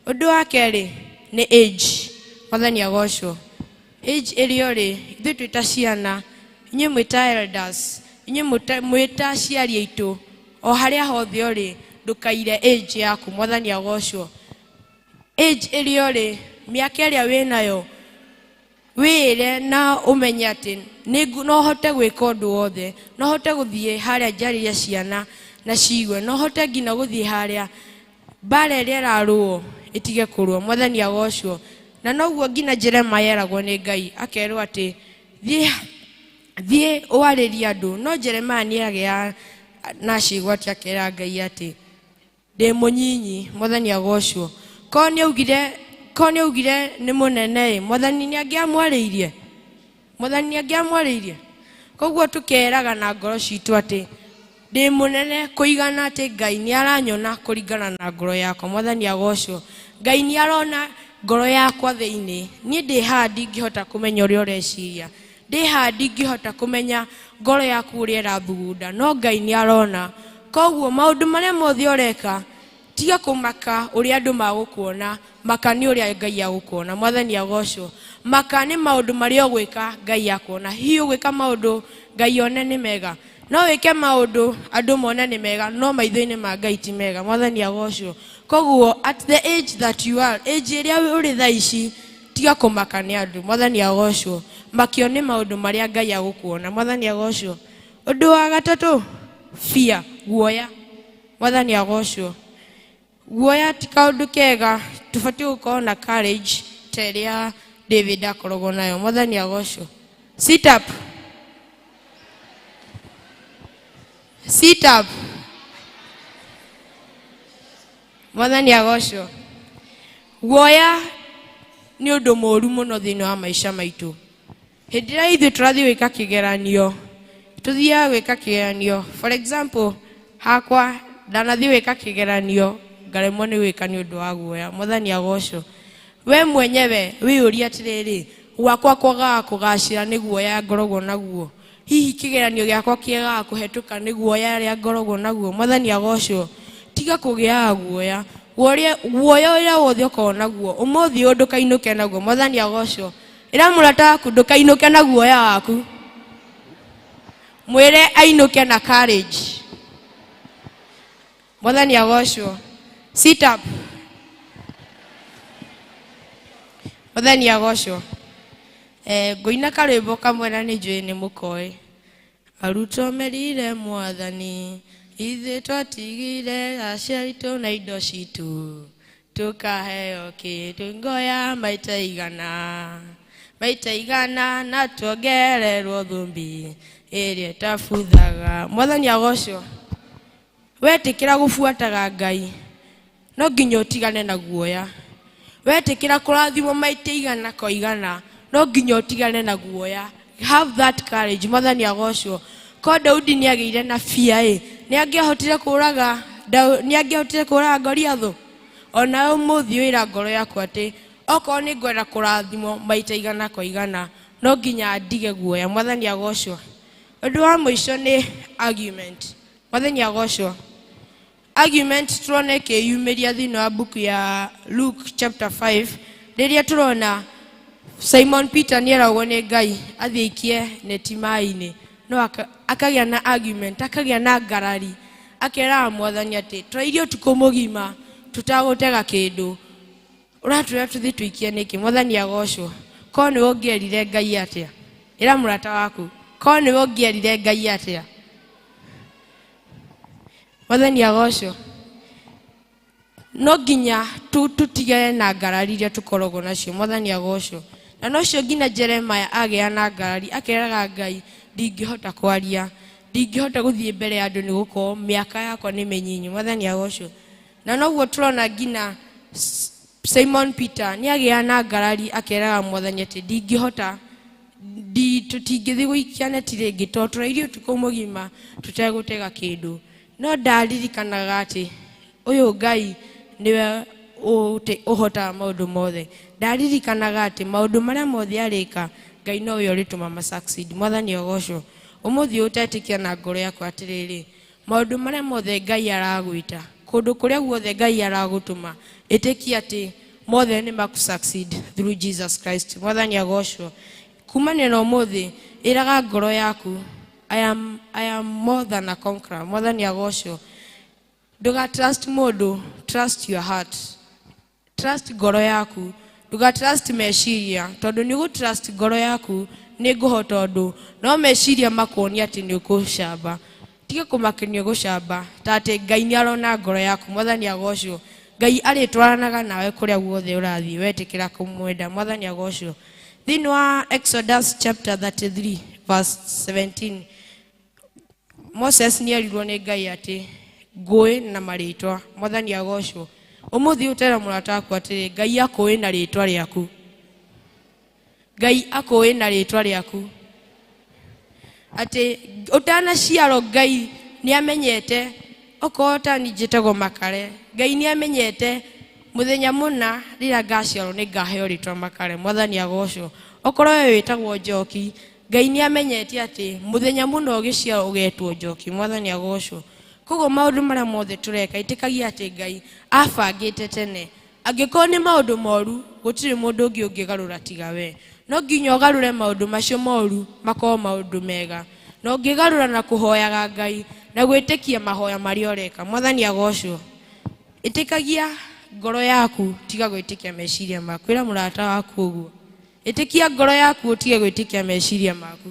Ũndũ wa kerĩ nĩ age. Mwathani agocwo. Age ĩrĩa ũrĩ ithuĩ twĩ ta ciana, inyuĩ mwĩ ta elders, inyuĩ mwĩ ta aciari aitũ, o harĩa hothe ũrĩ ndũkaire age yaku. Mwathani agocwo. Age ĩrĩa ũrĩ, mĩaka ĩrĩa wĩ nayo wĩre na ũmenye atĩ no hote gwĩka ũndũ wothe, no hote gũthiĩ harĩa njarĩria ciana na cigue, no hote nginya gũthiĩ harĩa mbara ĩrĩa ĩrarũo ĩtige kũrũa. Mwathani agocwo. Na noguo nginya Jeremiah eragwo nĩ Ngai akerwo atĩ thiĩ ũwarĩrie andũ. No Jeremiah nĩagĩa na ciugo atĩ akera Ngai atĩ ndĩ mũnyinyi. Mwathani agocwo. Ko nĩ augire nĩ mũnene, Mwathani nĩangĩamwarĩirie. Mwathani nĩangĩamwarĩirie. Koguo tũkeraga na ngoro citũ atĩ ndĩ mũnene kũigana atĩ Ngai nĩaranyona kũringana na ngoro yakwa. Mwathani agocwo. Ngai nĩarona ngoro yakwa thĩinĩ. Niĩ ndĩ haha ndingĩhota kũmenya ũrĩa ũreciria, ndĩ haha ndingĩhota kũmenya ngoro yaku ũrĩa ĩrathugunda, no Ngai nĩarona. Koguo maũndũ marĩa mothe ũreka tiga kũmaka ũrĩa andũ magũkuona, maka nĩ ũrĩa Ngai agũkuona. Mwathani agocwo. Maka nĩ maũndũ marĩa ũgwĩka Ngai akuona. Hihi ũgwĩka maũndũ Ngai one nĩ mega, no wĩke maũndũ andũ mone nĩ mega, no maitho-inĩ ma Ngai ti mega. Mwathani agocwo. Koguo at the age that you are, age ĩrĩa ũrĩ thaa ici, tiga kũmaka nĩ andũ. Mwathani agocwo. Makio nĩ maũndũ marĩa Ngai agũkuona. Mwathani agocwo. Ũndũ wa gatatũ, fear, guoya. Mwathani agocwo. Guoya ti kaũndũ kega, tũbatiĩ gũkorwo na courage ta ĩrĩa David akoragwo nayo. Mwathani agocwo. Sit up. Sit up. Mwathani agocwo. Guoya nĩ ũndũ mũũru mũno thĩinĩ wa maica maitũ. Hĩndĩ ĩrĩa ithuĩ tũrathiĩ gwĩka kĩgeranio, tũthiaga gwĩka kĩgeranio. For example, hakwa ndanathiĩ gwĩka kĩgeranio ngaremwo nĩ gwĩka nĩ ũndũ wa guoya. Mwathani agocwo. We mwenyewe wĩyũrie atĩrĩrĩ, gwakwa kwagaga kũgacĩra nĩ guoya ngoragwo naguo. Hihi kĩgeranio gĩakwa kĩagaga kũhetũka nĩ guoya ũrĩa ngoragwo naguo. Mwathani agocwo. Tiga kũgĩaga guoya. Guoya ũrĩa wothe ũkoragwo naguo ũmũthĩ ũyũ ndũkainũke naguo. Mwathani agocwo. Ĩra mũrata waku ndũkainũke na guoya waku. Mwĩre ainũke na courage. Mwathani agocwo. Sit up. Mwathani agocwo. Ngũina karwĩmbo kamwe na nĩnjũĩ nĩ mũkoĩ. Arutwo merire Mwathani, ithuĩ twatigire aciari aitũ na indo citũ, tũkaheo kĩndũngoya maita igana na tuongererwo thũmbĩ ĩrĩa ĩtabuthaga. Mwathani agocwo. Wetĩkĩra gũbuataga Ngai, no nginya ũtigane na guoya. Wetĩkĩra kũrathimwo maita igana kwa igana, no nginya ũtigane na guoya. Have that courage. Mwathani agocwo. Ko Daudi nĩagĩire na fear, nĩangĩahotire kũraga Goliath. Ona ũmũthĩ wĩra ngoro yakwa atĩ okorwo nĩ ngwenda kũrathimwo maita igana kwa igana, no nginya ndige guoya. Mwathani agocwo. Ũndũ wa mũico nĩ argument. Mwathani agocwo. Argument tũrona ĩkĩyumĩria thĩinĩ wa buku ya Luke chapter 5, rĩrĩa tũrona Simon Peter nĩeragwo nĩ Ngai athiĩ aikie neti maĩ-inĩ, no akagĩa na argument, akagĩa na ngarari, akeraga Mwathani atĩ tũrairie ũtukũ mũgima tũtagũtega kĩndũ, ũratwĩra tũthiĩ tũikie nĩkĩ? Mwathani agocwo. Ko nĩwe ũngĩerire Ngai atĩa? Ĩra mũrata waku, ko nĩwe ũngĩerire Ngai atĩa? Mwathani agocwo. No nginya tũtigane na ngarari iria tũkoragwo nacio. Mwathani agocwo. Na nocio nginya Jeremiah agĩa na ngarari, akeraga Ngai ndingĩhota kwaria, ndingĩhota gũthiĩ mbere ya andũ nĩgũkorwo mĩaka yakwa nĩ mĩnyinyi. Mwathani agocwo. Na noguo tũrona nginya Simon Peter nĩ agĩa na ngarari akeraga Mwathani atĩ ndingĩhota tũtingĩthiĩ gũikia neti rĩngĩ tondũ tũrairie ũtukũ mũgima tũtegũtega kĩndũ. No ndaririkanaga atĩ ũyũ Ngai nĩwe ũhotaga maũndũ mothe. Ndaririkanaga atĩ maũndũ marĩa mothe arĩka Ngai nowe ũrĩtũma ma succeed. Mwathani agocwo. Ũmũthĩ ũtetĩkia na ngoro yakwa atĩrĩrĩ, maũndũ marĩa mothe Ngai aragwĩta, kũndũ kũrĩa guothe Ngai aragũtũma, ĩtĩkia atĩ mothe nĩ maku succeed through Jesus Christ. Mwathani agocwo. Kumania na ũmũthĩ ĩraga ngoro yaku, I am more than a conqueror. Mwathani agocwo. Ndũga trust mũndũ, trust your heart. Trust ngoro yaku. Ndũga trust meciria, tondũ nĩ gũ trust ngoro yaku nĩ ngũhota ũndũ, no meciria makuonia atĩ nĩ ũkũcamba. Tiga kũmakenio gũcamba, ta atĩ Ngai nĩ arona ngoro yaku. Mwathani agocwo. Ngai arĩtwaranaga nawe kũrĩa guothe ũrathiĩ wetĩkĩra kũmwenda. Mwathani agocwo. Thĩinĩ wa Exodus chapter 33 verse 17, Moses nĩ erirwo nĩ Ngai atĩ ngũĩ na marĩtwa. Mwathani agocwo. Ũmũthĩ ũtera mũrata waku atĩrĩ, Ngai akũĩ na rĩtwa rĩaku. Ngai akũĩ na rĩtwa rĩaku. Atĩ ũtanaciarwo Ngai nĩ amenyete okorwo ta niĩ njĩtagwo Makare. Ngai nĩ amenyete mũthenya mũna rĩrĩa ngaciarwo nĩ ngaheo rĩtwa Makare. Mwathani agocwo. Okorwo we wĩtagwo Njoki, Ngai nĩ amenyete atĩ mũthenya mũna ũgĩciarwo ũgetwo Njoki. Mwathani agocwo. Koguo maũndũ marĩa mothe tũreka ĩtĩkagia atĩ Ngai abangĩte tene. Angĩkorwo nĩ maũndũ moru, gũtirĩ mũndũ ũngĩ ũngĩgarũra tiga we. No nginya ũgarũre maũndũ macio moru makorwo maũndũ mega. Na ũngĩgarũra na kũhoyaga Ngai na gwĩtĩkia mahoya marĩa ũreka. Mwathani agocwo. Ĩtĩkagia ngoro yaku, tiga gwĩtĩkia meciria maku. Ĩra mũrata waku ũguo. Ĩtĩkia ngoro yaku, utige gwĩtĩkia meciria maku.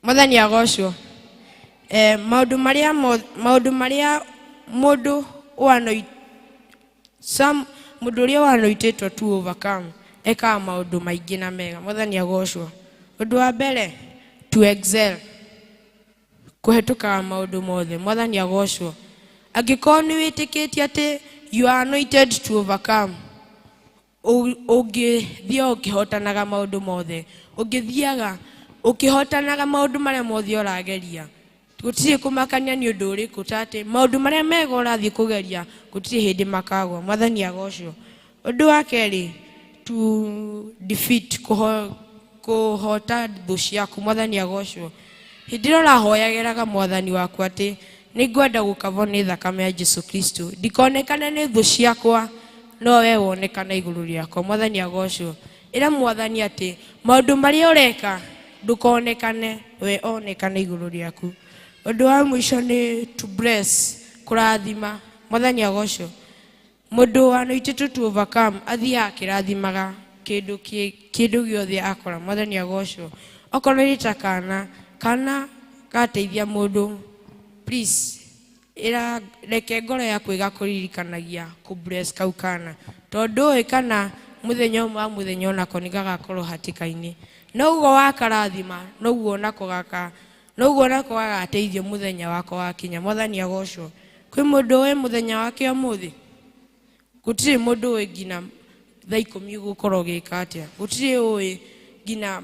Mwathani agocwo. Maũndũ marĩa mũndũ ũrĩa wanoitĩtwo to overcome ekaga maũndũ maingĩ na mega. Mwathani agocwo. Ũndũ wa mbere, to excel, kũhetũkaga maũndũ mothe. Mwathani agocwo. Angĩkorwo nĩ wĩtĩkĩtie atĩ you are anointed to overcome, ũngĩthiĩ ũkĩhotanaga maũndũ mothe, ũngĩthiaga ũkĩhotanaga maũndũ marĩa mothe ũrageria. Gũtirĩ kũmakania nĩ ũndũ ũrĩkũ, ta atĩ maũndũ marĩa mega ũrathiĩ kũgeria gũtirĩ hĩndĩ makagwa. Mwathani agocwo. Ũndũ wa kerĩ, to defeat, kũhota thũ ciaku. Mwathani agocwo. Hĩndĩ ĩrĩa ũrahoyagĩraga Mwathani waku atĩ nĩ ngwenda gũkabwo nĩ thakame ya Jesu Kristo, ndikonekane nĩ thũ ciakwa, no we wonekana igũrũ rĩakwa. Mwathani agocwo. Ĩra Mwathani atĩ maũndũ marĩa ũreka ndũkonekane, we onekane igũrũ rĩaku. Ũndũ wa mũico nĩ to bless, kũrathima. Mwathani agocwo. Mũndũ wanoitĩtwo to overcome athiaga akĩrathimaga kĩndũ gĩothe akora. Mwathani agocwo. Okorwo nĩ ta kana gateithia mũndũ, please reke ngoro yaku ĩgakũririkanagia kũ bless kau kana, tondũ ũĩ kana mũthenya ũmwe wa mũthenya onako nĩ gagakorwo hatĩka-inĩ. Noguo wakarathima, noguo onako gagateithio mũthenya wako wakinya. Mwathani agocwo. Kwĩ mũndũ ũĩ mũthenya wake ũmũthĩ? Gũtirĩ mũndũ ũĩ nginya thaa 10 ũgũkorwo ũgĩka atĩa. Gũtirĩ ũĩ nginya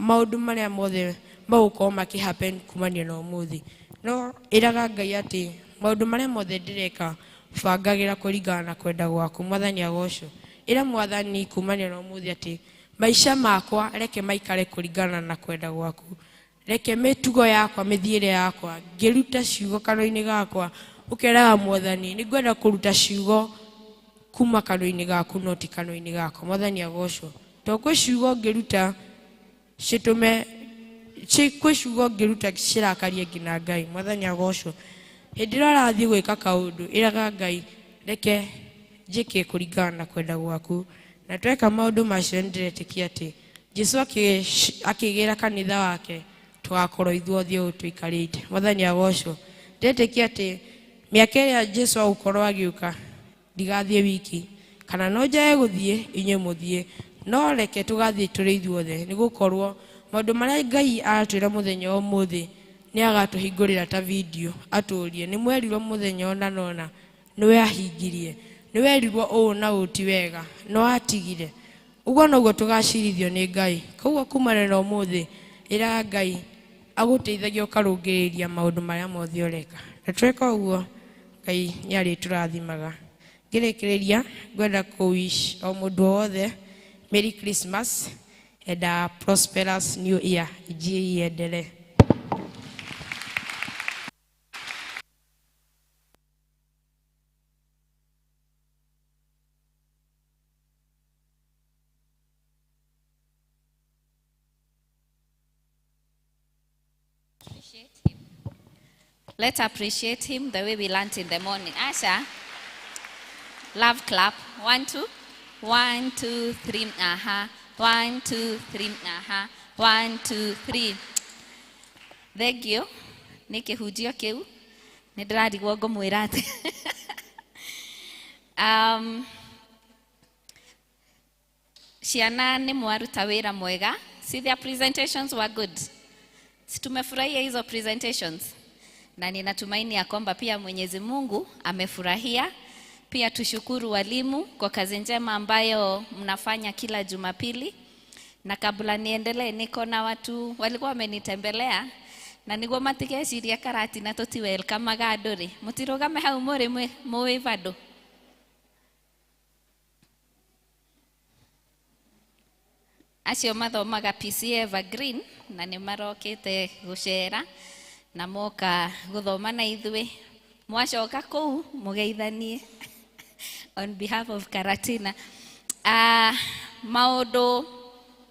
maũndũ marĩa mothe magũkorwo makĩhappen kumania na ũmũthĩ. No ĩraga Ngai atĩ maũndũ marĩa mothe ndĩreka bangagĩra kũringana na kwenda gwaku. Mwathani agocwo. Ĩra Mwathani kumania na ũmũthĩ atĩ maica makwa reke maikare kũringana na kwenda gwaku. Reke mĩtugo yakwa, mĩthiĩre yakwa, ngĩruta ciugo kanua-inĩ gakwa, ũkeraga Mwathani nĩ ngwenda kũruta ciugo kuma kanua-inĩ gaku, no ti kanua-inĩ gakwa. Mwathani agocwo. Tondũ kwĩ ciugo ngĩruta kwĩ ciugo ngĩruta cirakarie nginya Ngai. Mwathani agocwo. Hĩndĩ ĩrĩa ũrathiĩ gwĩka kaũndũ, ĩraga Ngai reke njĩke kũringana na kwenda gwaku. Na tweka maũndũ macio nĩndĩretĩkia atĩ Jesu akĩgĩra kanitha wake tũgakorwo ithuothe ũũ tũikarĩte. Mwathani agocwo. Ndĩretĩkia atĩ mĩaka ĩrĩa Jesu agũkorwo agĩũka ndigathiĩ wiki, kana no njage gũthiĩ inyuĩ mũthiĩ, no reke tũgathiĩ tũrĩ ithuothe, nĩ gũkorwo maũndũ marĩa Ngai aratwĩra mũthenya ũmũthĩ nĩ agatũhingũrĩra ta video atũrie. Nĩ mwerirwo mũthenya ona nona niwe ahingirie, niwe erirwo ũũ na ũũ ti wega no atigire. Ũguo noguo tũgacirithio nĩ Ngai. Koguo kumana na ũmũthĩ ĩra Ngai agũteithagia ũkarũngĩrĩria maũndũ marĩa mothe ũreka. Na tweka ũguo Ngai nĩarĩtũrathimaga. Ngĩrĩkĩrĩria ngwenda kũ-wish o mũndũ wothe Merry Christmas and a prosperous new year. Ijie iendelee. Let's appreciate him the way we learnt in the morning. Asha, love clap. 1, 2. 1, 2, 3. Aha. 1, 2, 3. Aha. 1, 2, 3. Thank you. Niki hujio kiu. Nidrarigwo ngomwira ati. Ciana ni mwaruta wira mwega. See, their presentations were good. Tumefurahia hizo presentations. Na ninatumaini ya kwamba pia Mwenyezi Mungu amefurahia. Pia tushukuru walimu kwa kazi njema ambayo mnafanya kila Jumapili. Na kabla niendelee, niko na watu walikuwa wamenitembelea na niguo matigeciria karati na tuti welcome gadori. Mutirugame hau muri mwe bado. Acio mathomaga PC Evergreen na nĩ marokĩte gũcera na moka gũthoma na ithuĩ. Mwacoka kũu mũgeithanie on behalf of Karatina. Maũndũ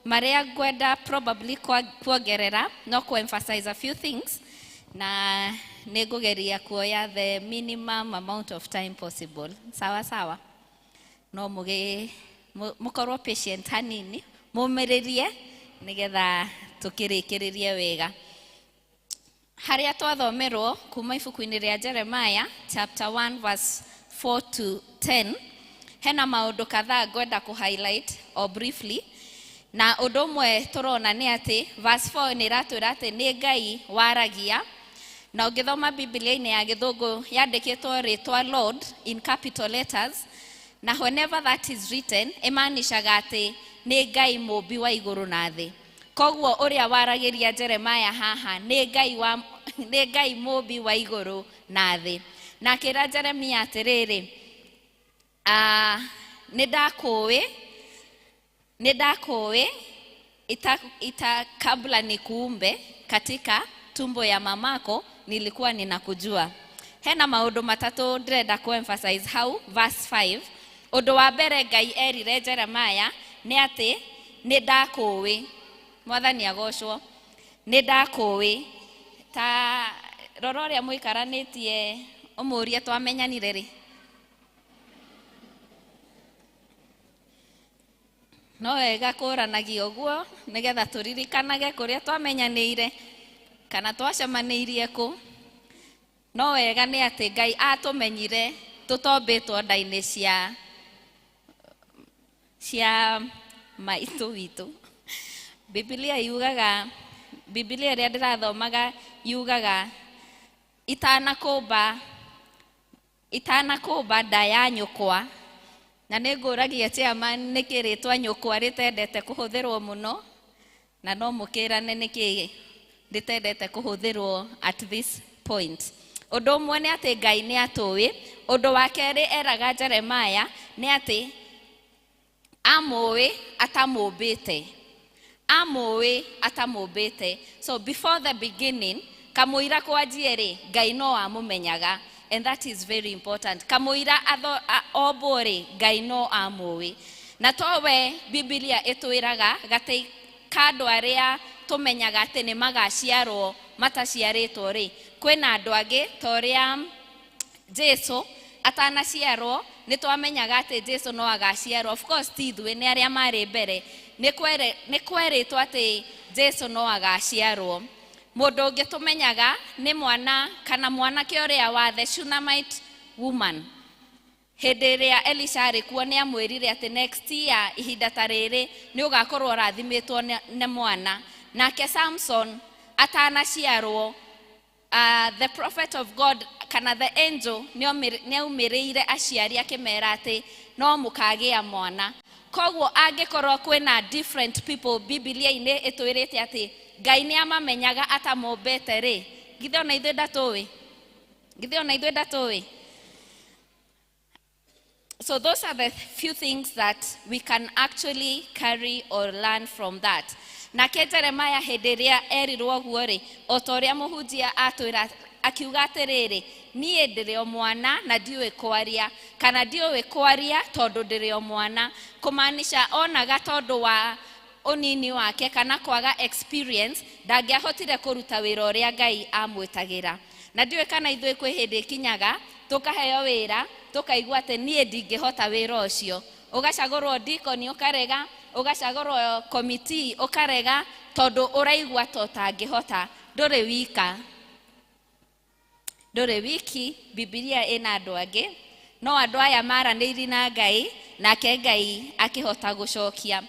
marĩa ngwenda probably kuongerera no emphasize a few things na nĩngũgeria kuoya the minimum amount of time possible. Sawa sawa. No mũkorwo patient hanini, mũmĩrĩrie nigetha tukirikiririe wega. Haria twathomerwo kuma ibuku-inĩ rĩa Jeremiah chapter 1 verse 4 to 10, hena maũndũ kadhaa ngwenda ku-highlight or briefly. Na ũndũ ũmwe tũrona nĩ atĩ verse 4 nĩ iratwĩra atĩ nĩ Ngai waragia, na ũngĩthoma Biblia-inĩ ya Gĩthũngũ yandĩkĩtwo rĩtwa Lord in capital letters, na whenever that is written ĩmaanishaga atĩ nĩ Ngai mũmbi wa igũrũ na thĩ. Koguo ũrĩa waragĩria Jeremiah haha nĩ Ngai mũmbi wa igũrũ na thĩ. Na akĩra Jeremiah atĩrĩrĩ, nĩndakũĩ kabla nikuumbe katika tumbo ya mamako nilikuwa ninakujua. Hena maũndũ matatũ ndĩrenda ku-emphasize hau. Verse 5, ũndũ wa mbere Ngai erire Jeremiah nĩ atĩ nĩndakũĩ. Mwathani agocwo. Nĩndakũĩ. Ta rora ũrĩa mũikaranĩtie ũmũrie twamenyanire rĩ. No wega kũranagio ũguo nĩgetha tũririkanage kũrĩa twamenyanĩire kana twacemanĩirie kũ. No wega nĩ atĩ Ngai atũmenyire tũtombĩtwo nda-inĩ cia maitũ witũ. Biblia ĩrĩa ndĩrathomaga yugaga itanakũmba nda ya nyũkwa. Na nĩngũragia chairman nĩkĩ rĩtwa nyũkwa rĩtendete kũhũthĩrwo mũno, na no mũkĩrane nĩkĩ rĩtendete kũhũthĩrwo at this point. Ũndũ ũmwe nĩ atĩ Ngai nĩ atũĩ. Ũndũ wa kerĩ eraga Jeremiah nĩ atĩ amũĩ atamũmbĩte. So before the beginning, kamũira kwanjie rĩ, Ngai no amũmenyaga. And that is very important. Kamũira ombwo rĩ, Ngai no amũĩ. Na towe Biblia ĩtwĩraga gatĩ kandũ arĩa tũmenyaga atĩ nĩ magaciarwo mataciarĩtwo rĩ, kwĩna andũ angĩ ta ũrĩa Jesu atanaciarwo nĩ twamenyaga atĩ Jesu no agaciarwo. Of course ti ithuĩ, nĩ arĩa marĩ mbere. Nĩ kwerĩtwo atĩ Jesu no agaciarwo. Mũndũ ũngĩ tũmenyaga nĩ mwana kana mwanake ũrĩa wa the Shunammite woman. Hĩndĩ ĩrĩa Elisha arĩ kuo nĩ amwĩrire atĩ next year ihinda ta rĩrĩ nĩ ũgakorwo rathimĩtwo nĩ mwana. Nake Samson atanaciarwo the prophet of God kana the angel nĩaumirĩire aciari akĩmera atĩ no mũkagĩa mwana. Koguo angĩkorwo kwĩna different people Biblia-inĩ ĩtwĩrĩte atĩ Ngai nĩamamenyaga atamombete rĩ, githĩ ona ithuĩ ndatũĩ? So those are the few things that we can actually carry or learn from that. Nake Jeremiah hĩndĩ ĩrĩa erirwo ũguo rĩ, o ta ũrĩa mũhunjia atwĩra akiuga atĩrĩrĩ, niĩ ndĩrĩ o mwana na ndiũĩ kwaria, kana ndiũĩ kwaria tondũ ndĩrĩ o mwana, kũmaanisha onaga tondũ wa ũnini wake kana kwaga experience ndangĩahotire kũruta wĩra ũrĩa Ngai amwĩtagĩra. Na ndiũĩ kana ithuĩ kwĩ hĩndĩ kinyaga tũkaheo wĩra tũkaigua atĩ niĩ ndingĩhota wĩra ũcio, ũgacagũrwo deacon ũkarega, ũgacagũrwo committee ũkarega tondũ ũraigua ta ũtangĩhota. Ndũrĩ wiki, Biblia ĩna andũ angĩ, no andũ aya maranĩiri na Ngai nake Ngai akĩhota gũcokia.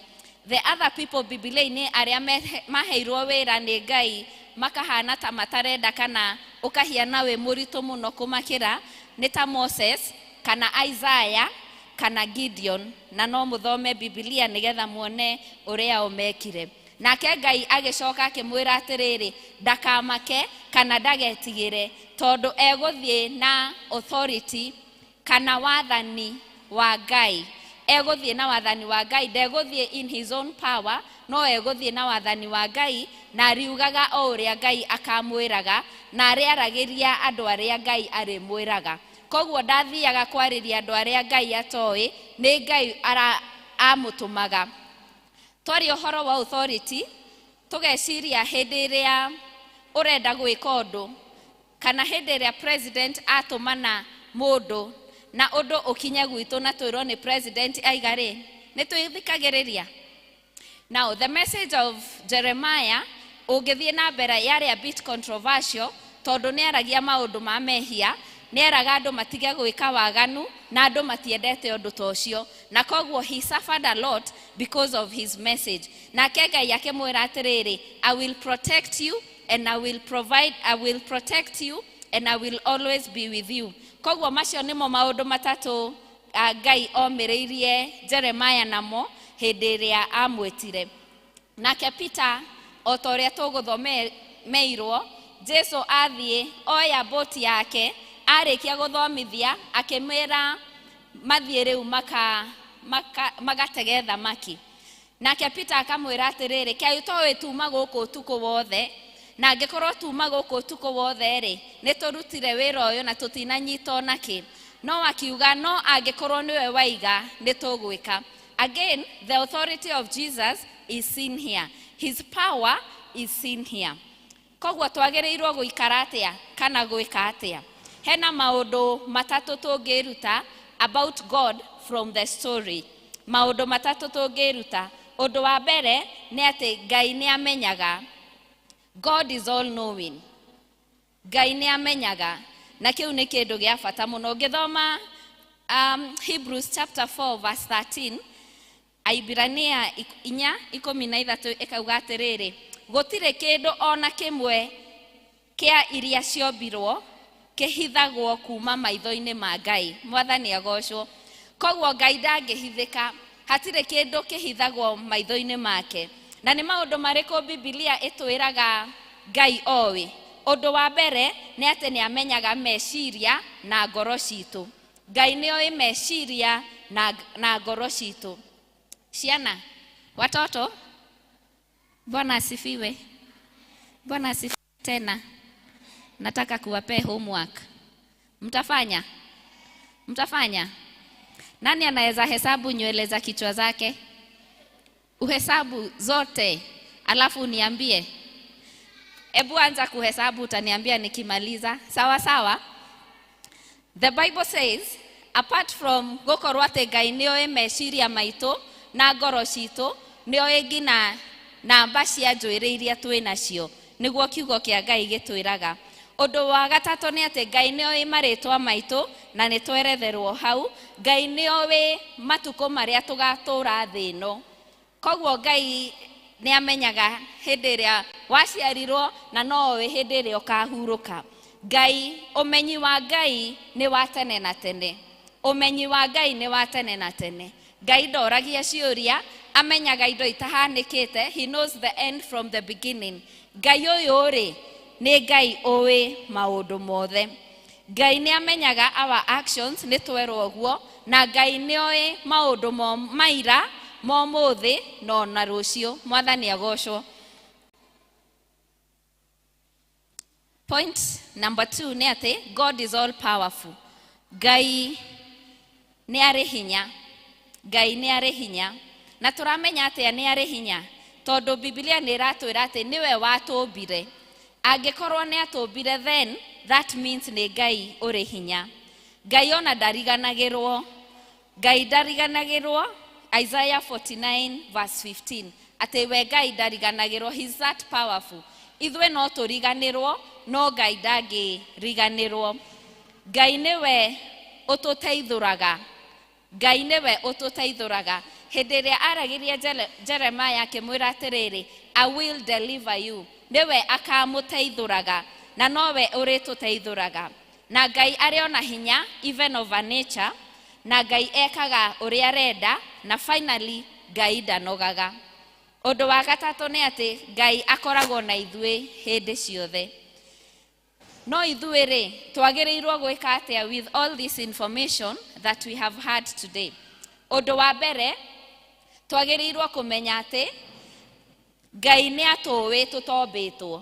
The other people Biblia-inĩ arĩa maheirwo wĩra nĩ Ngai makahana ta matarenda kana ũkahiana wĩ mũritũ mũno kũmakĩra nĩ ta Moses kana Isaiah kana Gideon, na no mũthome Biblia nĩgetha muone ũrĩa o mekire. Nake Ngai agĩcoka akĩmwĩra atĩrĩrĩ, ndakamake kana ndagetigĩre tondũ egũthiĩ na authority kana wathani wa Ngai. Egũthiĩ na wathani wa Ngai, ndegũthiĩ in his own power, no egũthiĩ na wathani wa Ngai, na ariugaga o ũrĩa Ngai akamwĩraga, na arĩaragĩria andũ arĩa Ngai arĩmwĩraga. Koguo ndathiaga kwarĩria andũ arĩa Ngai atoĩ, nĩ Ngai amũtũmaga. Twaria ũhoro wa authority, tũgeciria hĩndĩ ĩrĩa ũrenda gwĩka ũndũ, kana hĩndĩ ĩrĩa president atũmana mũndũ na ũndũ ũkinye gwitũ na twĩrwo nĩ president aigarĩ, nĩ twĩthikagĩrĩria. Now the message of Jeremiah ũngĩthiĩ na mbere yarĩ a bit controversial tondũ nĩaragia maũndũ ma mehia, nĩeraga andũ matige gwĩka waganu na andũ matiendete ũndũ ta ũcio, na koguo he suffered a lot because of his message. Nake Ngai akĩmwĩra atĩrĩrĩ, I will protect you and I will protect you and I will always be with you. Koguo macio nĩmo maũndũ matatũ Ngai omĩrĩirie Jeremiah namo hĩndĩ ĩrĩa amwĩtire. Nake Peter o ta ũrĩa tũgũthomeirwo, Jesu athiĩ oya boti yake, arĩkia gũthomithia akĩmwĩra mathiĩ rĩu magatege thamaki. Nake Peter akamwĩra atĩrĩrĩ, kaĩ tũĩ tuma gũkũ ũtukũ wothe, na angĩkorwo tuma gũkũ ũtukũ wothe rĩ, nĩ tũrutire wĩra ũyũ na tũtinanyita ona kĩ. No akiuga no angĩkorwo nĩwe waiga nĩ tũgwĩka. Again, the authority of Jesus is seen here. His power is seen here. Koguo twagĩrĩirwo gũikara atĩa kana gwĩka atĩa. Hena maũndũ matatũ tũngĩruta about God from the story. Maũndũ matatũ tũngĩruta. Ũndũ wa mbere nĩ atĩ Ngai nĩamenyaga. God is all knowing. Ngai nĩamenyaga. Na kĩu nĩ kĩndũ gĩa bata mũno. Ngĩthoma Hebrews chapter 4 verse 13, Aibirania 4:13 ĩkauga atĩrĩrĩ, gũtirĩ kĩndũ ona kĩmwe kĩa iria ciombirwo kĩhithagwo kuma maitho-inĩ ma Ngai. Mwathani agocwo. Koguo Ngai ndangĩhithĩka, hatirĩ kĩndũ kĩhithagwo maitho-inĩ make. Na nĩ maũndũ marĩkũ Biblia ĩtwĩraga Ngai oĩ? Ũndũ wa mbere nĩ atĩ nĩamenyaga meciria na ngoro citũ. Ngai nĩoĩ meciria na ngoro citũ. Ciana, watoto, Bwana asifiwe. Bwana asifiwe tena. Nataka kuwapea homework. Mtafanya? Mtafanya? Nani anaweza hesabu nywele za kichwa zake? Uhesabu zote, alafu uniambie. Ebu anza kuhesabu, utaniambia nikimaliza. Sawa sawa? The Bible says, apart from gũkorwo atĩ Ngai nĩoĩ meciria maitũ na ngoro citũ, nĩoĩ nginya namba cia njuĩrĩ iria twĩ nacio. Nĩguo kiugo kĩa Ngai gĩtwĩraga. Ũndũ wa gatatũ nĩ atĩ Ngai nĩoĩ marĩtwa maitũ na nĩ tweretherwo hau. Ngai nĩoĩ matukũ marĩa tũgatũra thĩ ĩno. Koguo Ngai nĩ amenyaga hĩndĩ ĩrĩa waciarirwo na no oĩ hĩndĩ ĩrĩa ũkahurũka. Ngai, ũmenyi wa Ngai nĩ wa tene na tene. Ũmenyi wa Ngai nĩ wa tene na tene. Ngai ndoragia ciũria, amenyaga indo itahanĩkĩte. He knows the end from the beginning. Ngai ũyũ rĩ, nĩ Ngai ũĩ maũndũ mothe. Ngai nĩ amenyaga our actions, nĩ twerwo ũguo, na Ngai nĩ oĩ maũndũ maira, mũthĩ no na rũciũ. Mwathani agocwo. Point number 2 nĩ atĩ God is all powerful. Ngai nĩ arĩ hinya. Ngai nĩ arĩ hinya. Na tũramenya atĩ nĩ arĩ hinya tondũ Biblia nĩ ĩratwĩra atĩ niwe watũmbire. Angĩkorwo nĩ atũmbire, then that means nĩ Ngai ũrĩ hinya. Ngai ona ndariganagĩrwo. Ngai ndariganagĩrwo. Isaiah 49 verse 15. Atĩ we Ngai ndariganagĩrwo. He's that powerful. Ithuĩ no tũriganĩrwo, no Ngai ndangĩriganĩrwo. Ngai nĩwe ũtũteithũraga. Ngai nĩwe ũtũteithũraga. Hĩndĩ ĩrĩa aragĩria Jeremiah akĩmwĩra atĩrĩrĩ, I will deliver you. Nĩwe akamũteithũraga na nowe ũrĩtũteithũraga. Na Ngai arĩ ona hinya, even over nature, na Ngai ekaga ũrĩa arenda, na finally Ngai ndanogaga. Ũndũ wa gatatũ nĩ atĩ Ngai akoragwo na ithuĩ hĩndĩ ciothe. No ithuĩ rĩ, twagĩrĩirwo gwĩka atĩa with all this information that we have had today? Ũndũ wa mbere, twagĩrĩirwo kũmenya atĩ Ngai nĩ atũĩ tũtombĩtwo.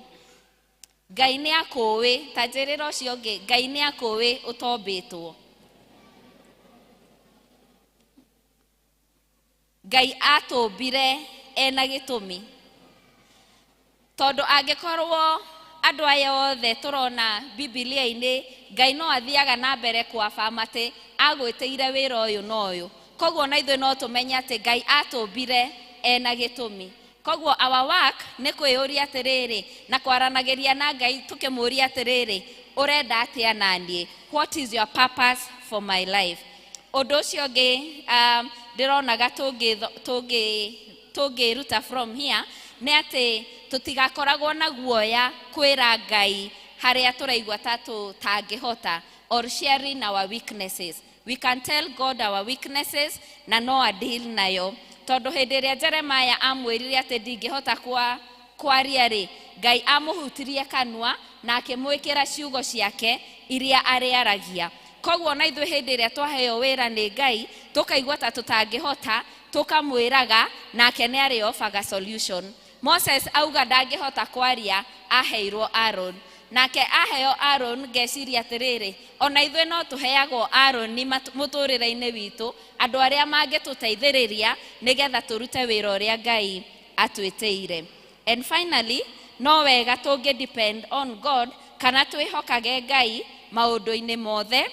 Ngai nĩ akũĩ, ta njĩrĩra ũcio ũngĩ, Ngai nĩ akũĩ ũtombĩtwo. Ngai atũmbire ena gĩtũmi. Tondũ angĩkorwo andũ aya othe tũrona Biblia-inĩ, Ngai no athiaga na mbere kwabama atĩ agwĩtĩire wĩra ũyũ na ũyũ. Koguo na ithuĩ no tũmenye atĩ Ngai atũmbire ena gĩtũmi. Koguo our work nĩ kwĩyũria atĩrĩrĩ na kwaranagĩria na Ngai tũkĩmũria atĩrĩrĩ, ũrenda atĩa naniĩ? What is your purpose for my life? Ũndũ ũcio ũngĩ ndĩronaga tũngĩruta from here nĩ atĩ tũtigakoragwo na guoya kwĩra Ngai harĩa tũraigua ta tũtangĩhota, or sharing our weaknesses. We can tell God our weaknesses na no a deal nayo. Tondũ hĩndĩ ĩrĩa Jeremiah amwĩrire atĩ ndingĩhota kwaria rĩ, Ngai amũhutirie kanua na akĩmwĩkĩra ciugo ciake iria arĩaragia. Koguo na ithuĩ hĩndĩ ĩrĩa twaheo wĩra nĩ Ngai, tũkaigua ta tũtangĩhota, tũkamwĩraga nake nĩ arĩobaga solution. Moses auga ndangĩhota kwaria, aheirwo Aaron. Nake aheo Aaron, ngeciria atĩrĩrĩ, ona ithuĩ no tũheagwo Aaron ni mũtũrĩre-inĩ witũ, andũ arĩa mangĩtũteithĩrĩria nĩgetha tũrute wĩra ũrĩa Ngai atwĩtĩire. And finally, no wega tũngĩ depend on God kana twĩhokage Ngai maũndũ-inĩ mothe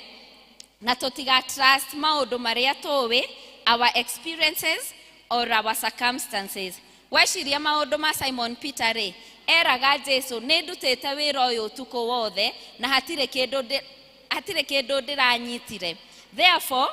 na tũtiga trust maũndũ marĩa tũĩ, our experiences or our circumstances. Weciria maũndũ ma Simon Peter rĩ, eraga Jesu nĩ ndutĩte wĩra ũyũ ũtukũ wothe na hatirĩ kĩndũ ndĩranyitire. Therefore,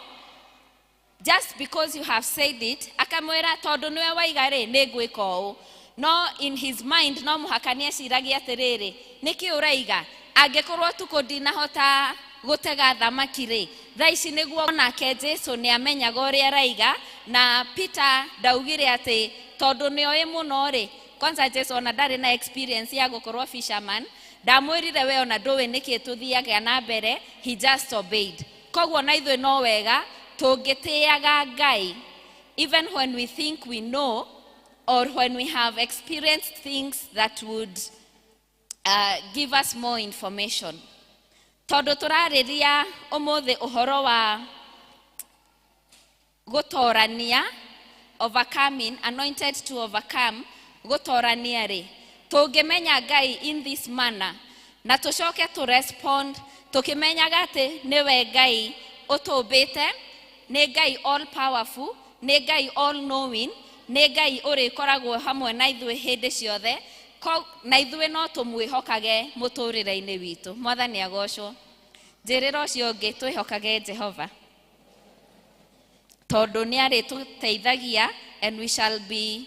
just because you have said it, akamwĩra tondũ nĩwe waiga rĩ, nĩ ngwĩka ũũ. No in his mind no mũhaka nĩ eciragia atĩrĩrĩ, nĩkĩ ũraiga? Angĩkorwo tukũ ndinahota gũtega thamaki rĩ, thaa ici nĩguo nake Jesu nĩ amenyaga ũrĩa araiga, na Peter ndaugire atĩ tondũ nĩoĩ mũno rĩ, kwanza Jesu ona ndarĩ na experience ya gũkorwo fisherman, ndamwĩrire we ona ndũĩ nĩkĩ tũthiaga na mbere, he just obeyed. Koguo na ithuĩ no wega tũngĩtĩaga Ngai, even when we think we know or when we have experienced things that would give us more information. Tondũ tũrarĩria ũmũthĩ ũhoro wa gũtorania, overcoming, anointed to overcome, gũtorania rĩ, tũngĩmenya Ngai in this manner na tũcoke to respond tũkĩmenyaga atĩ nĩwe Ngai ũtũmbĩte, nĩ Ngai all powerful, nĩ Ngai all knowing, nĩ Ngai ũrĩkoragwo hamwe na ithuĩ hĩndĩ ciothe, na ithuĩ no tũmwĩhokage mũtũrĩre-inĩ witũ. Mwathani agocwo. Njĩrĩra ũcio ũngĩ, twĩhokage Jehova tondũ nĩ arĩtũteithagia, and we shall be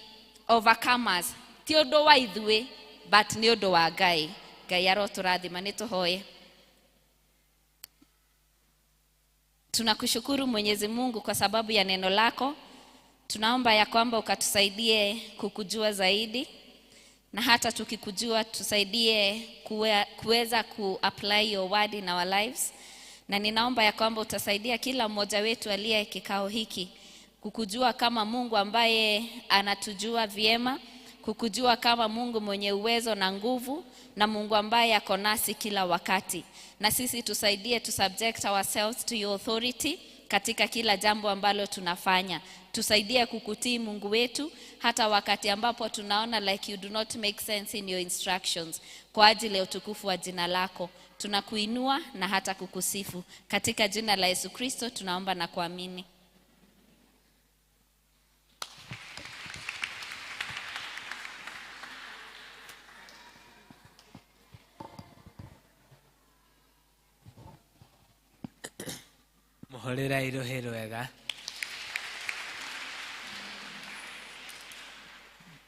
overcomers. Ti undu wa ithui, but ni undu wa Ngai. Ngai aroturathima. Nituhoye. Tunakushukuru Mwenyezi Mungu kwa sababu ya neno lako. Tunaomba ya kwamba ukatusaidie kukujua zaidi, na hata tukikujua tusaidie kuweza ku-apply your word in our lives. Na ninaomba ya kwamba utasaidia kila mmoja wetu aliye kikao hiki kukujua kama Mungu ambaye anatujua vyema, kukujua kama Mungu mwenye uwezo na nguvu, na Mungu ambaye ako nasi kila wakati. Na sisi tusaidie to subject ourselves to your authority katika kila jambo ambalo tunafanya. Tusaidie kukutii Mungu wetu hata wakati ambapo tunaona like you do not make sense in your instructions. Kwa ajili ya utukufu wa jina lako tunakuinua na hata kukusifu. Katika jina la Yesu Kristo tunaomba na kuamini. Muhorera irohe rwega.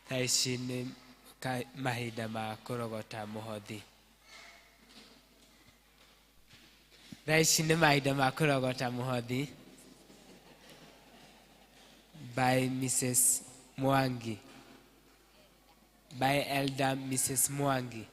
Taici nĩ mahinda ma kũrogota mũhothi. Taici nĩ mahinda ma kũrogota mũhothi by Mrs. Mwangi. By Elder Mrs. Mwangi.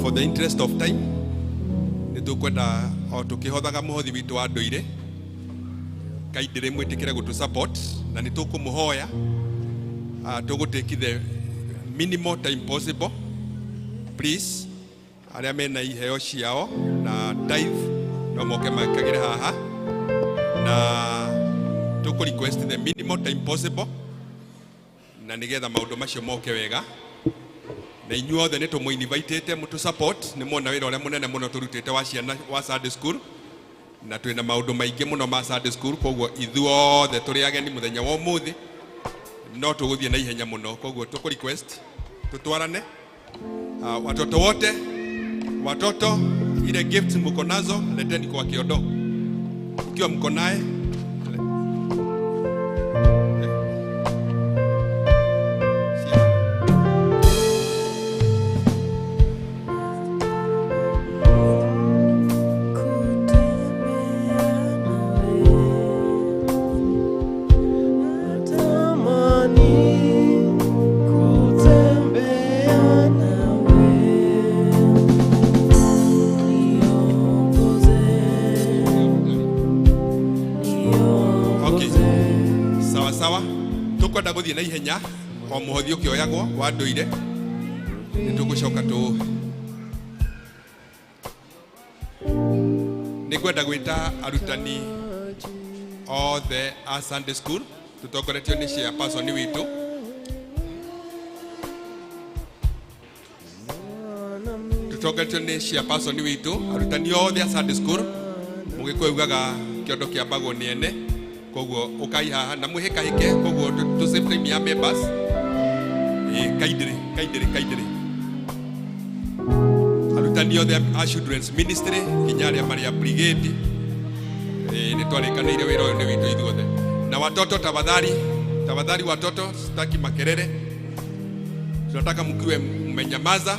For the interest of time, nitukwenda o tukihothaga muhothi witu wa nduire Ngai ndire mwitikire gutu support na nitukumuhoya tugutake the minimal time possible. Please, aria mena iheo ciao na tithe no moke makagire haha na tuku request the minimal time possible na nigetha maundu macio moke wega. Na inyuothe nä tå må invitete må tå support nä mwona wä ra å rä a må nene må no tå rutä te wa ciana wa Sunday school na twä na maå ndå maingä må no ma Sunday school, koguo ithuothe tå rä ageni må thenya wa må thä no tå gå thiä na ihenya må no, koguo tå kå request tå twarane watoto wote, watoto ile gift mko nazo leteni kwa kiodo ikiwa mko naye. Tukwenda guthie na ihenya o muhothi ukioyagwo wa nduire nitugucoka tu nikwenda gwita arutani othe a Sunday school tutongoretio ni cia person witu tutongetio ni chairperson witu arutani othe a Sunday school mugikuugaga kiondo kia mbago ni ene koguo ukai haha na muhika hike koguo to save time ya members kaidire arutani othe a children's ministry kinyari Maria brigade ni twarikanaire wira uyu ni witu ithuothe na watoto tafadhali watoto sitaki makelele tunataka mkiwe mmenyamaza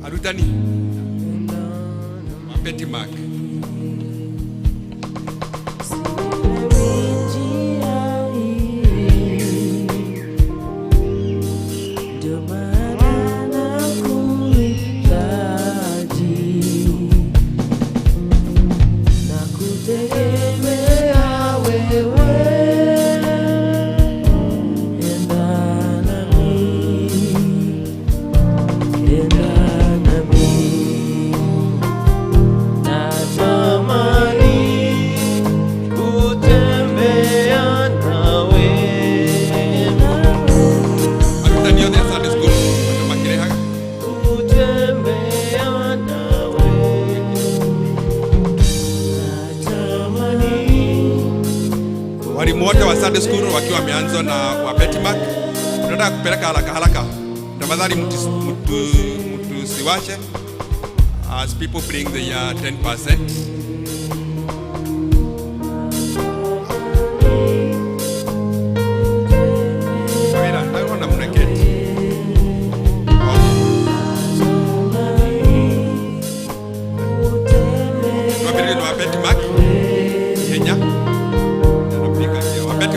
arutani Betty Mark wote wa Sunday school wakiwa wameanza na wa Betty Mark. Tunataka kupeleka haraka. Tafadhali mtu siwache as people bring the 10%.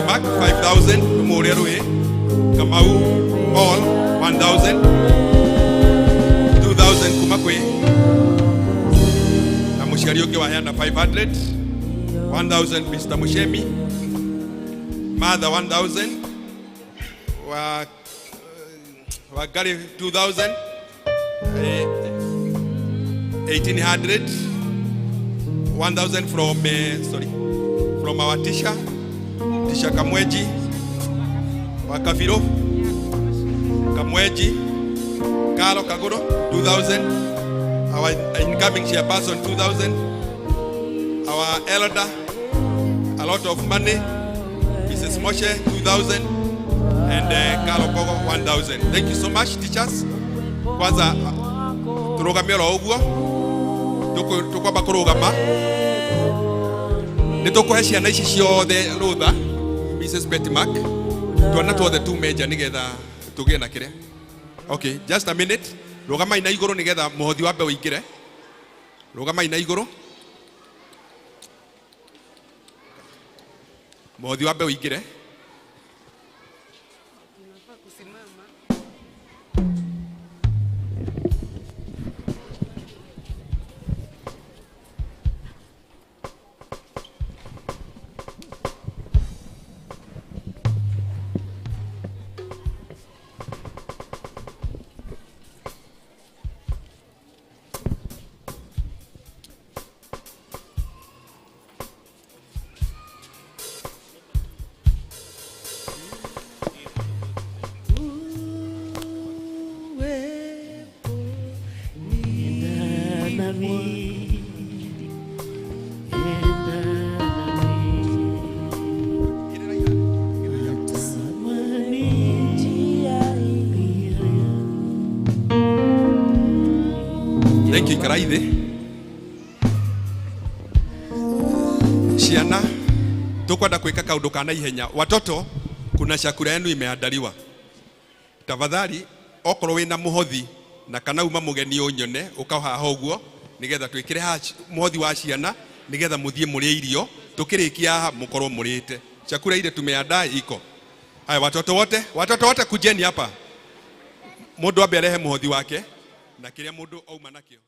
Mark 5,000 Muriarue Kamau all 1,000 2,000 Kumakwe na Mushari ukiwa na 500 1,000 Mr. Mushemi Mother 1,000 wa Gari 2,000 1,800 1,000 from our teacher Kamweji Wakafiro Kamweji Kalo Kaguro 2,000 our incoming chairperson 2,000 our elder a lot of money Mrs. Moshe 2,000 and Kalo Pogo 1,000. Thank you so much teachers. Kwanza turugamira oguo tukwamba kurugama nitukuhe ciana ici ciothe rutha Mrs. Betty Mark tuona tuothe tu meja nigetha tugie na kire. Okay, just a minute. Rugama ina iguru nigetha muhothi wa mbe uingire. Rugama ina iguru. Muhothi wa mbe uingire. Thank you Karaide. Ciana tukwenda kwika kaundu kana ihenya. Watoto kuna chakula yenu imeandaliwa. Tafadhali okorwo wina muhothi na kana uma mugeni unyone ukaha hoguo nigetha twikire ha muhothi wa ciana nigetha muthie murie irio tukirikia mukorwo murite. Chakula ile tumeandaa iko. Haya watoto wote kujeni hapa. Mundu ambe arehe muhothi wake na kiria mundu auma nakio.